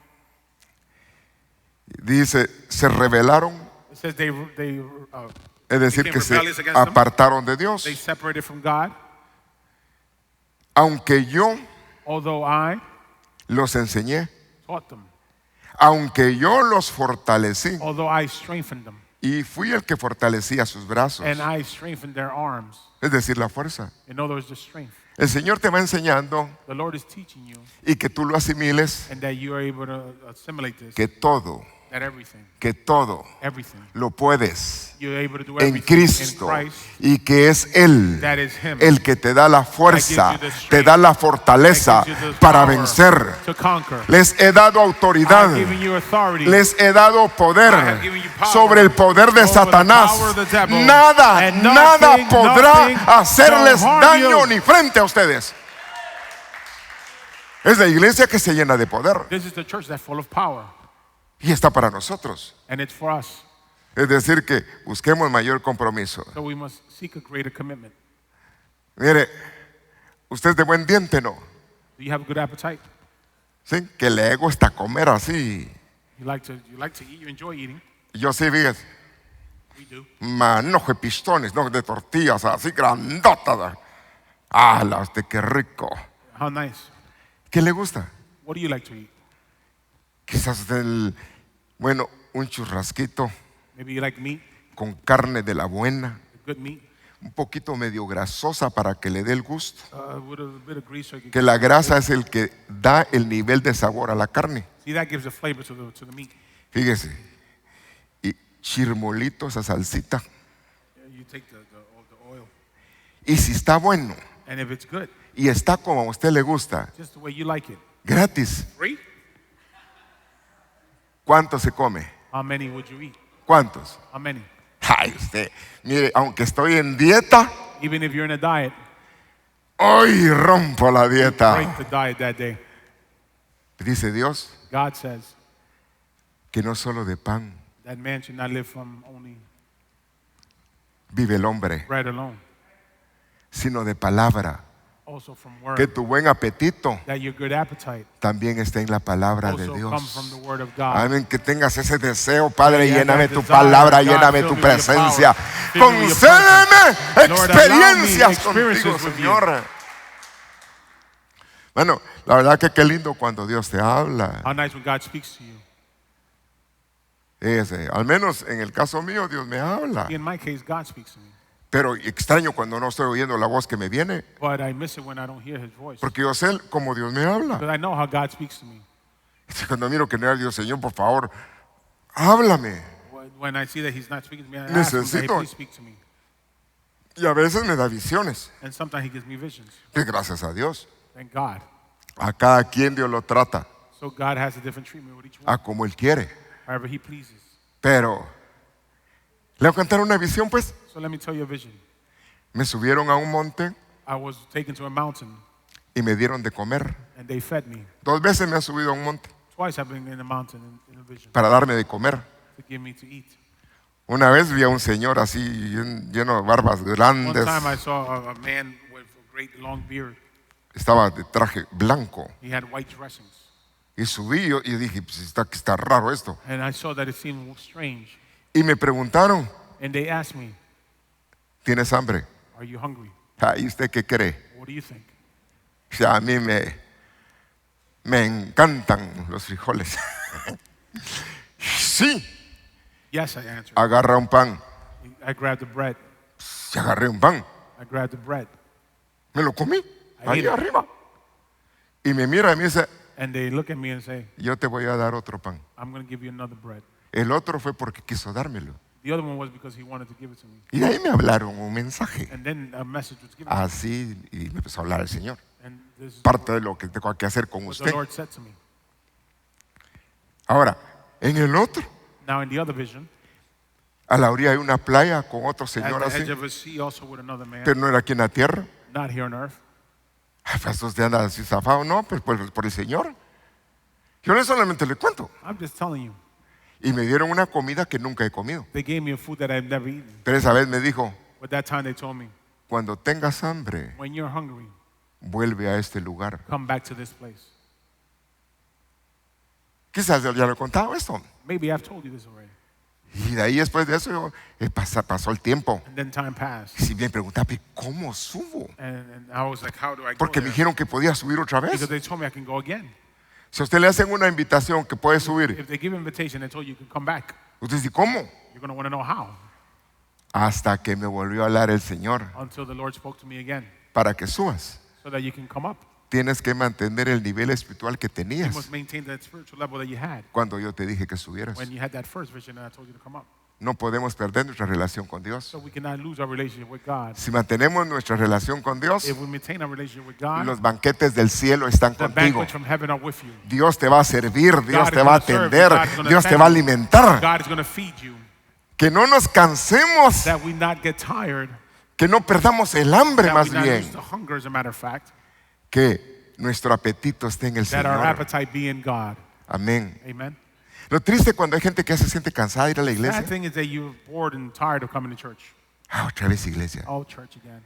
dice, se rebelaron, It says they es decir, became que se rebellious against him. apartaron de Dios. They separated from God. Aunque yo Although I los enseñé, taught them. aunque yo los fortalecí Although I strengthened them. y fui el que fortalecía sus brazos, And I strengthened their arms. es decir, la fuerza. In other words, the strength. El Señor te va enseñando The Lord is teaching you, y que tú lo asimiles, and that you are able to assimilate this. que todo Everything. lo puedes You're able to do en everything Cristo in Christ. y que es Él That is Him. el que te da la fuerza, That gives you the strength. te da la fortaleza That gives you the para power vencer. to conquer. Les he dado autoridad, I've given you authority. les he dado poder I have given you power sobre el poder de over the Satanás. power of the devil. Nada, And nada nothing podrá shall hacerles harm daño you. ni frente a ustedes. Es la iglesia que se llena de poder This is the church that's full of power, y está para nosotros. and it's for us. Es decir, que busquemos mayor compromiso. So we must seek a greater commitment. Mire, usted es de buen diente, ¿no? Do you have a good appetite? ¿Sí? Que le gusta comer así. You like to eat. You enjoy eating. Yo sí, fíjese, We do. manojo de pistones, no de tortillas, así grandotas. ¡Hala, usted qué rico! How nice. ¿Qué le gusta? What do you like to eat? Quizás un churrasquito Maybe you like meat, con carne de la buena, good meat, un poquito medio grasosa para que le dé el gusto. with a bit of grease so you can Que la grasa es el que da el nivel de sabor a la carne. see that gives a flavor to the meat. Fíjese. Y chirmolito, esa salsita. You take the oil, Y si está bueno and if it's good, y está como a usted le gusta, just the way you like it. gratis, Free? ¿cuánto se come? How many would you eat? ¿Cuántos? How many? Ay, usted, mire, aunque estoy en dieta, Even if you're in a diet, hoy rompo la dieta. break the diet that day. Dice Dios God says que no solo de pan that man should not live from only vive el hombre, bread alone, sino de palabra. also from word. Que tu buen apetito That your good appetite también está en la palabra de also Dios. comes from the word of God. Amén, que tengas ese deseo, Padre, Yeah, lléname that tu desire, palabra, God, lléname fill tu me with your presencia. power. Fill me with your Concédeme Lord, allow me experiencias contigo, experiences with you. Señor. Bueno, la verdad que qué lindo cuando Dios te habla. How nice when God speaks to you. Al menos en el caso mío, Dios me habla. In my case, God speaks to me. Pero extraño cuando no estoy oyendo la voz que me viene, But I miss it when I don't hear his voice. porque yo sé cómo Dios me habla. Because I know how God speaks to me. Cuando miro que no era Dios, Señor, por favor, háblame. When I see that he's not speaking to me, I ask him, hey, Necesito- please speak to me. Y a veces me da visiones. And sometimes he gives me visions. Y gracias a Dios. Thank God. A cada quien Dios lo trata So God has a different treatment with each one, a como Él quiere. however he pleases. Pero, le voy a contar una visión, pues. So let me tell you a vision. Me subieron a un monte I was taken to a mountain y me dieron de comer. and they fed me. 2 veces me han subido a un monte Twice I've been in the mountain in a vision para darme de comer. to give me to eat. Una vez vi a un señor así lleno de barbas One grandes. time I saw a man with a great long beard. Estaba de traje blanco. He had white dressings. Y subí y dije, pues está raro esto. And I saw that it seemed strange. Y me preguntaron, And they asked me, ¿tienes hambre? are you hungry? ¿Y usted qué cree? What do you think? O sea, a mí me encantan los frijoles. Sí, Yes, I answered. agarra un pan. I grabbed the bread. Y agarré un pan. I grabbed the bread. Me lo comí, I ahí ate it. arriba. Y me mira y me dice, And they look at me and say, yo te voy a dar otro pan. I'm going to give you another bread. El otro fue porque quiso dármelo. The other one was because he wanted to give it to me. Y de ahí me hablaron un mensaje. And then a message was given. Así, y me empezó a hablar el Señor. And this is Parte de lo que tengo que hacer con what the usted. Lord said to me. Ahora, en el otro, Now in the other vision, a la orilla hay una playa con otro at señor the así, edge of a sea also with another man, pero no era aquí en la tierra. not here on earth. Pues usted anda así zafado, no, pues por el Señor. Yo no solamente le cuento. I'm just telling you. Y me dieron una comida que nunca he comido. They gave me a food that I've never eaten. Pero esa vez me dijo, But that time they told me, cuando tengas hambre, when you're hungry, vuelve a este lugar. come back to this place. Quizás yo ya lo he contado esto. Maybe I've told you this already. Y de ahí después de eso pasó el tiempo. And then time passed. Y si me preguntaba, ¿cómo subo? And I was like, how do I go Porque me there? dijeron que podía subir otra vez. Because they told me I can go again. Si a usted le hacen una invitación que puede subir, If they give invitation, they told you can come back. usted dice, ¿cómo? You're going to want to know how. Hasta que me volvió a hablar el Señor Until the Lord spoke to me again. para que subas. So that you can come up. Tienes que mantener el nivel espiritual que You tenías must maintain that spiritual level that you had cuando yo te dije que subieras. when you had that first vision and I told you to come up. No podemos perder nuestra relación con Dios. So we cannot lose our relationship with God. Si mantenemos nuestra relación con Dios, If we maintain our relationship with God, los banquetes del cielo están the contigo. banquets from heaven are with you. Dios te va a servir, Dios God te is va a gonna serve you, atender, God is gonna Dios te tend va a you. alimentar. God is going to feed you. Que no nos cansemos, That we not get tired. que no perdamos el hambre That más we not bien. lose the hunger, as a matter of fact. Que nuestro apetito esté en el that our Señor. appetite be in God. Amén. Amen. Lo triste cuando hay gente que ya se siente cansada de ir a la Sad iglesia. thing is that you're bored and tired of coming to church. Ah, otra vez iglesia. Oh, church again.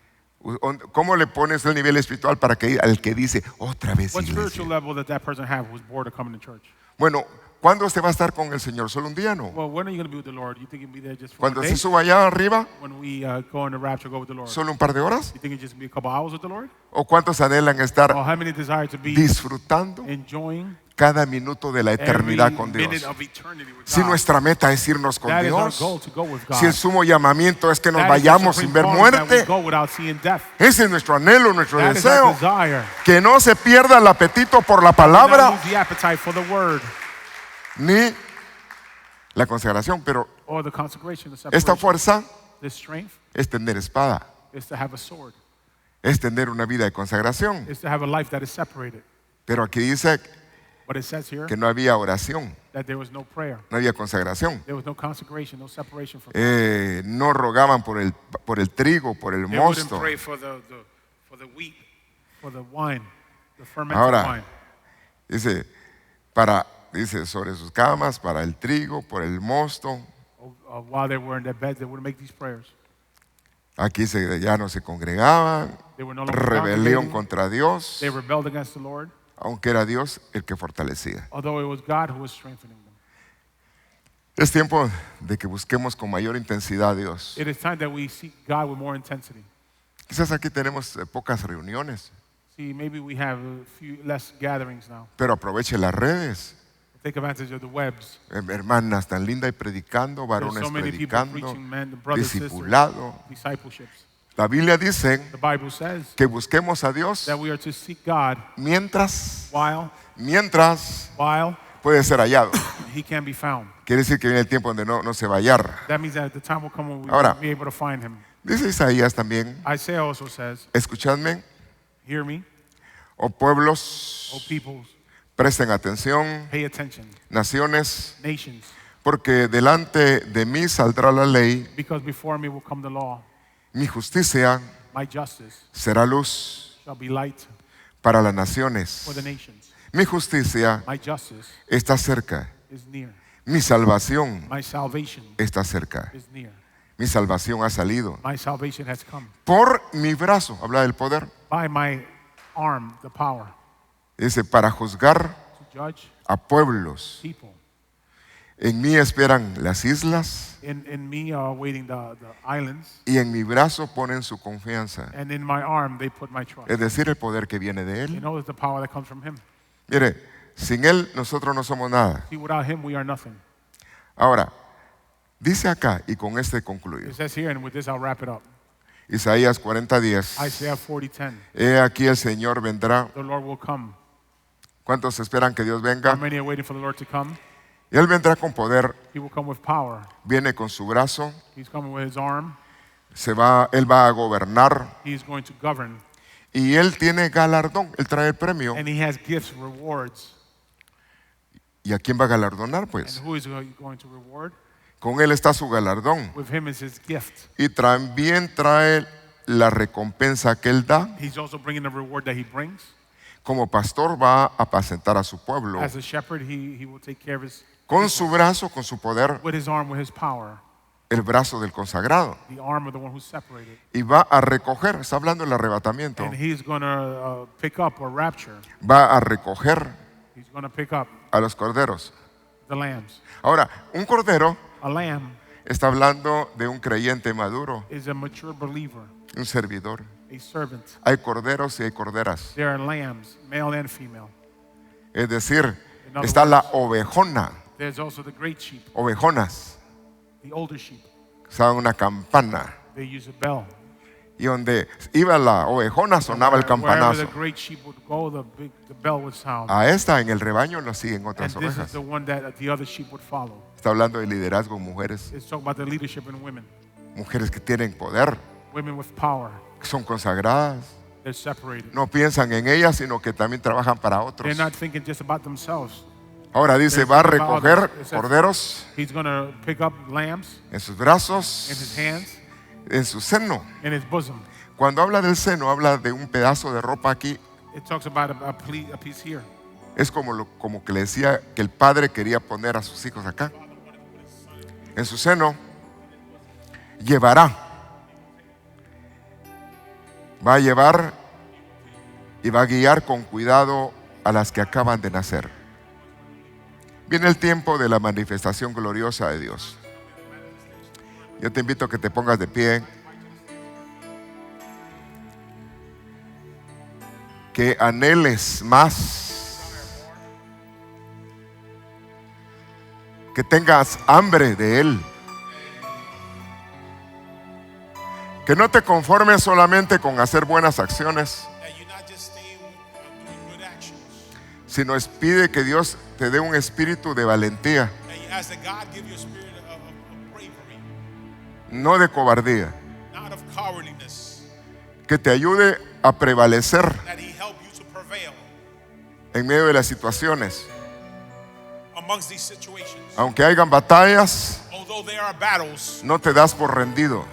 ¿Cómo le pones el nivel espiritual para que al que dice otra vez What iglesia? spiritual level does that person have who's bored of coming to church? Bueno, ¿cuándo usted va a estar con el Señor? ¿Solo un día? No. Well, when are you going to be with the Lord? You think you'll be there just for Cuando one se day? suba allá arriba, When we go in the rapture, go with the Lord? ¿solo un par de horas? You think it's just going to be a couple hours with the Lord? ¿O cuántos anhelan estar Or how many desire to be disfrutando enjoying cada minuto de la every eternidad con minute Dios? of eternity with Si God? nuestra meta es irnos con That is our Dios, goal, to go with God. si el sumo llamamiento es que nos That is the vayamos sin supreme ver calling, that we muerte, go without seeing death. ese es nuestro anhelo, nuestro That is our deseo. desire. Que no se pierda el apetito por la Not palabra lose the appetite for the word ni la consagración, pero or the consecration, the esta separation. fuerza This strength es tener espada, is to have a sword. es tener una vida de consagración. Is to have a life that is separated. Pero aquí dice But it says here que no había oración, that there was no prayer. no había consagración. There was no consecration, no separation from No rogaban por el trigo, por el They wouldn't mosto. pray for the wheat, for the wine, the fermented Ahora, wine. dice sobre sus camas, para el trigo, por el mosto. While they were in their beds, they wouldn't make these prayers. Aquí ya no se congregaban, They were no longer rebelión congregating. contra Dios, They rebelled against the Lord, aunque era Dios el que fortalecía. although it was God who was strengthening them. Es tiempo de que busquemos con mayor intensidad a Dios. It is time that we seek God with more intensity. Quizás aquí tenemos pocas reuniones, See, maybe we have a few less gatherings now. pero aproveche las redes. Take advantage of the webs. Hermanas tan linda y predicando, There's varones so many people predicando, preaching, men, brothers, sisters, discipulado. discipleships. La Biblia dice The Bible says que busquemos a Dios that we are to seek God mientras while puede ser hallado. He can be found. Quiere decir que viene el tiempo donde no se va a hallar. That means that the time will come when we Ahora, will be able to find Him. Dice Isaías también, Isaiah also says, escuchadme, hear me, oh pueblos, O peoples, presten atención, pay attention, naciones, nations, porque delante de mí saldrá la ley, because before me will come the law. mi justicia My justice será luz shall be light para las naciones. for the nations. Mi justicia My justice está cerca, is near. mi salvación My salvation está cerca, is near. mi salvación ha salido. My salvation has come. Por mi brazo, habla del poder, By my arm, the power dice, para juzgar to judge a pueblos. people. En mí esperan las islas In me are waiting the islands, y en mi brazo ponen su confianza. and in my arm they put my trust. Es decir, el poder que viene de You Él. know, it's the power that comes from Him. Mire, sin Él nosotros no somos nada. See, without Him we are nothing. Ahora, dice acá, y con este concluyo, It says here, and with this I'll wrap it up. Isaías 40:10. Isaiah 40:10. He aquí el Señor vendrá. The Lord will come. ¿Cuántos esperan que Dios How venga? many are waiting for the Lord to come? Y Él vendrá con poder, He will come with power. viene con su brazo, He's coming with His arm. Él va a gobernar He's going to govern. y Él tiene galardón, Él trae el premio. And He has gifts, rewards. ¿Y a quién va a galardonar? And Pues who is He going to reward? con Él está su galardón With Him is His gift. y también trae la recompensa que Él da. He's also bringing the reward that He brings. Como pastor va a apacentar a su pueblo As a shepherd, He will take care of His, con su brazo, con su poder, with His arm, with His power. el brazo del consagrado. The arm of the one who's separated. Y va a recoger, está hablando del arrebatamiento, And He's going to pick up or rapture. va a recoger He's going to pick up a los corderos. the lambs. Ahora, un cordero A lamb está hablando de un creyente maduro, is a mature believer, un servidor. a servant. Hay corderos y hay corderas. There are lambs, male and female. Es decir, In other está la ovejona, There's also the great sheep, ovejonas, the older sheep. usaban una campana. They use a bell. Y donde iba la ovejona sonaba el Wherever campanazo. the great sheep would go, the bell would sound. A esta en el rebaño lo siguen And otras this is ovejas. the one that the other sheep would follow. Está hablando de liderazgo, mujeres, It's talking about the leadership in women. mujeres que tienen poder, Women with power. que son consagradas, They're separated. no piensan en ellas, sino que también trabajan para They're otros. not thinking just about themselves. Ahora dice, va a recoger corderos He's going to pick up lambs en sus in brazos, his hands, en su seno. in his bosom. Cuando habla del seno, habla de un pedazo de ropa aquí It talks about a piece here. Es como que le decía que el padre quería poner a sus hijos acá. En su seno llevará. Va a llevar y va a guiar con cuidado a las que acaban de nacer. Viene el tiempo de la manifestación gloriosa de Dios. Yo te invito a que te pongas de pie. Que anheles más. Que tengas hambre de Él. Que no te conformes solamente con hacer buenas acciones, sino pide que Dios te dé un espíritu de valentía, no de cobardía, que te ayude a prevalecer en medio de las situaciones. Aunque hayan batallas, no te das por rendido,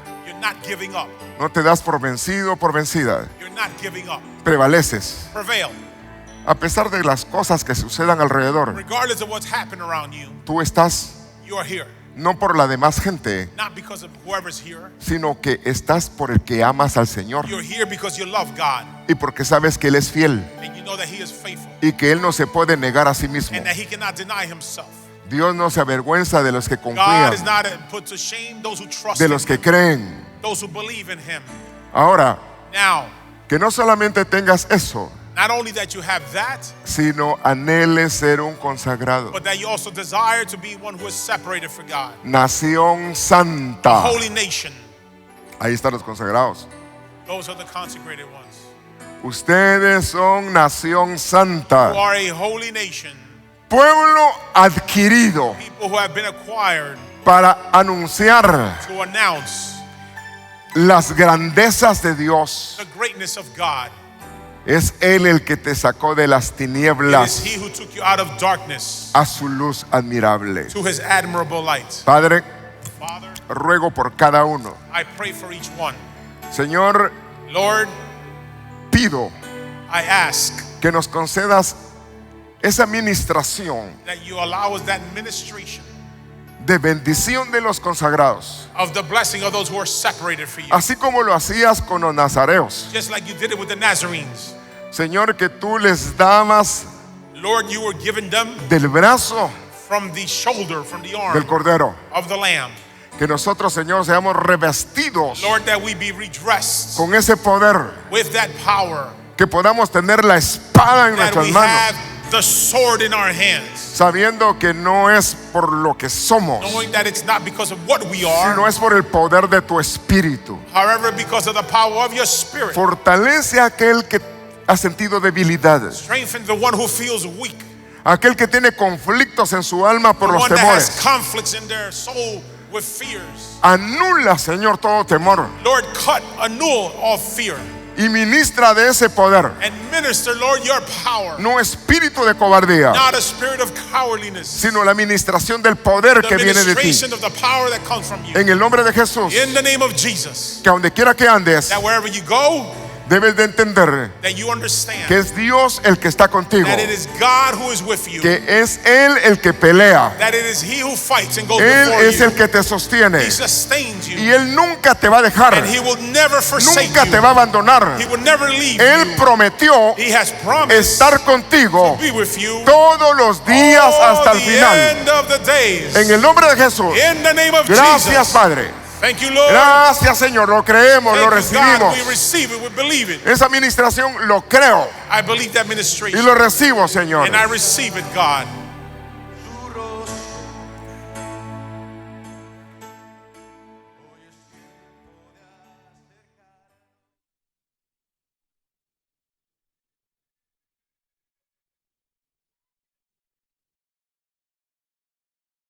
no te das por vencido o por vencida, prevaleces. A pesar de las cosas que sucedan alrededor, tú estás no por la demás gente, sino que estás por el que amas al Señor y porque sabes que Él es fiel y que Él no se puede negar a sí mismo. Dios no se avergüenza de los que confían, de los que creen. Ahora, que no solamente tengas eso, not only that you have that, sino anheles ser un consagrado. but that you also desire to be one who is separated for God. Nación A santa. holy nation. Ahí están los consagrados. Those are the consecrated ones. Ustedes son nación Who santa, are a holy nation. pueblo adquirido People who have been acquired para anunciar to announce las grandezas de Dios. the greatness of God. Es Él el que te sacó de las It is tinieblas He who took you out of darkness a su luz admirable. to His admirable light. Padre, Father, ruego por cada uno. I pray for each one. Señor, Lord, pido I ask que nos concedas esa ministración that you allow us that ministration de bendición de los consagrados, of the blessing of those who are separated for you. así como lo hacías con los nazareos. Just like you did it with the Nazarenes. Señor, que tú les dabas Lord, you were giving them del brazo from the shoulder, from the del arm Cordero. of the Lamb. Que nosotros, Señor, seamos revestidos Lord, that we be redressed con ese poder, with that power, que podamos tener la espada en that nuestras we manos, have the sword in our hands, sabiendo que no es por lo que somos, knowing that it's not because of what we are, sino es por el poder de tu Espíritu. however, because of the power of your Spirit. Fortalece a aquel que ha sentido debilidad, Strengthen the one who feels weak, aquel que tiene conflictos en su alma por the los one that has temores. conflicts in their soul with fears. Anula, Señor, todo temor Lord, annul all fear y ministra de ese poder, and minister, Lord, your power. no espíritu de cobardía, Not a spirit of cowardliness, sino la ministración del poder the que viene de ti. ministration of the power that comes from you. En el nombre de Jesús, In the name of Jesus, que donde quiera que andes, that wherever you go, debes de entender that you understand que es Dios el que está contigo, that it is God who is with you, que es Él el que pelea, that it is He who fights and goes Él before es you. el que te sostiene He sustains y you, Él nunca te va a dejar, and He will never forsake nunca you. te va a abandonar. He will never leave Él you. prometió He has promised estar contigo to be with you todos los días all hasta el the final. end of the days. En el nombre de Jesús. In the name of Gracias, Jesus. Padre. Thank you, Lord. Gracias, Señor. Lo creemos, lo Thank you, God. recibimos. We receive it. We believe it. Esa administración lo creo I believe that y ministration, lo recibo, Señor. and I receive it, God.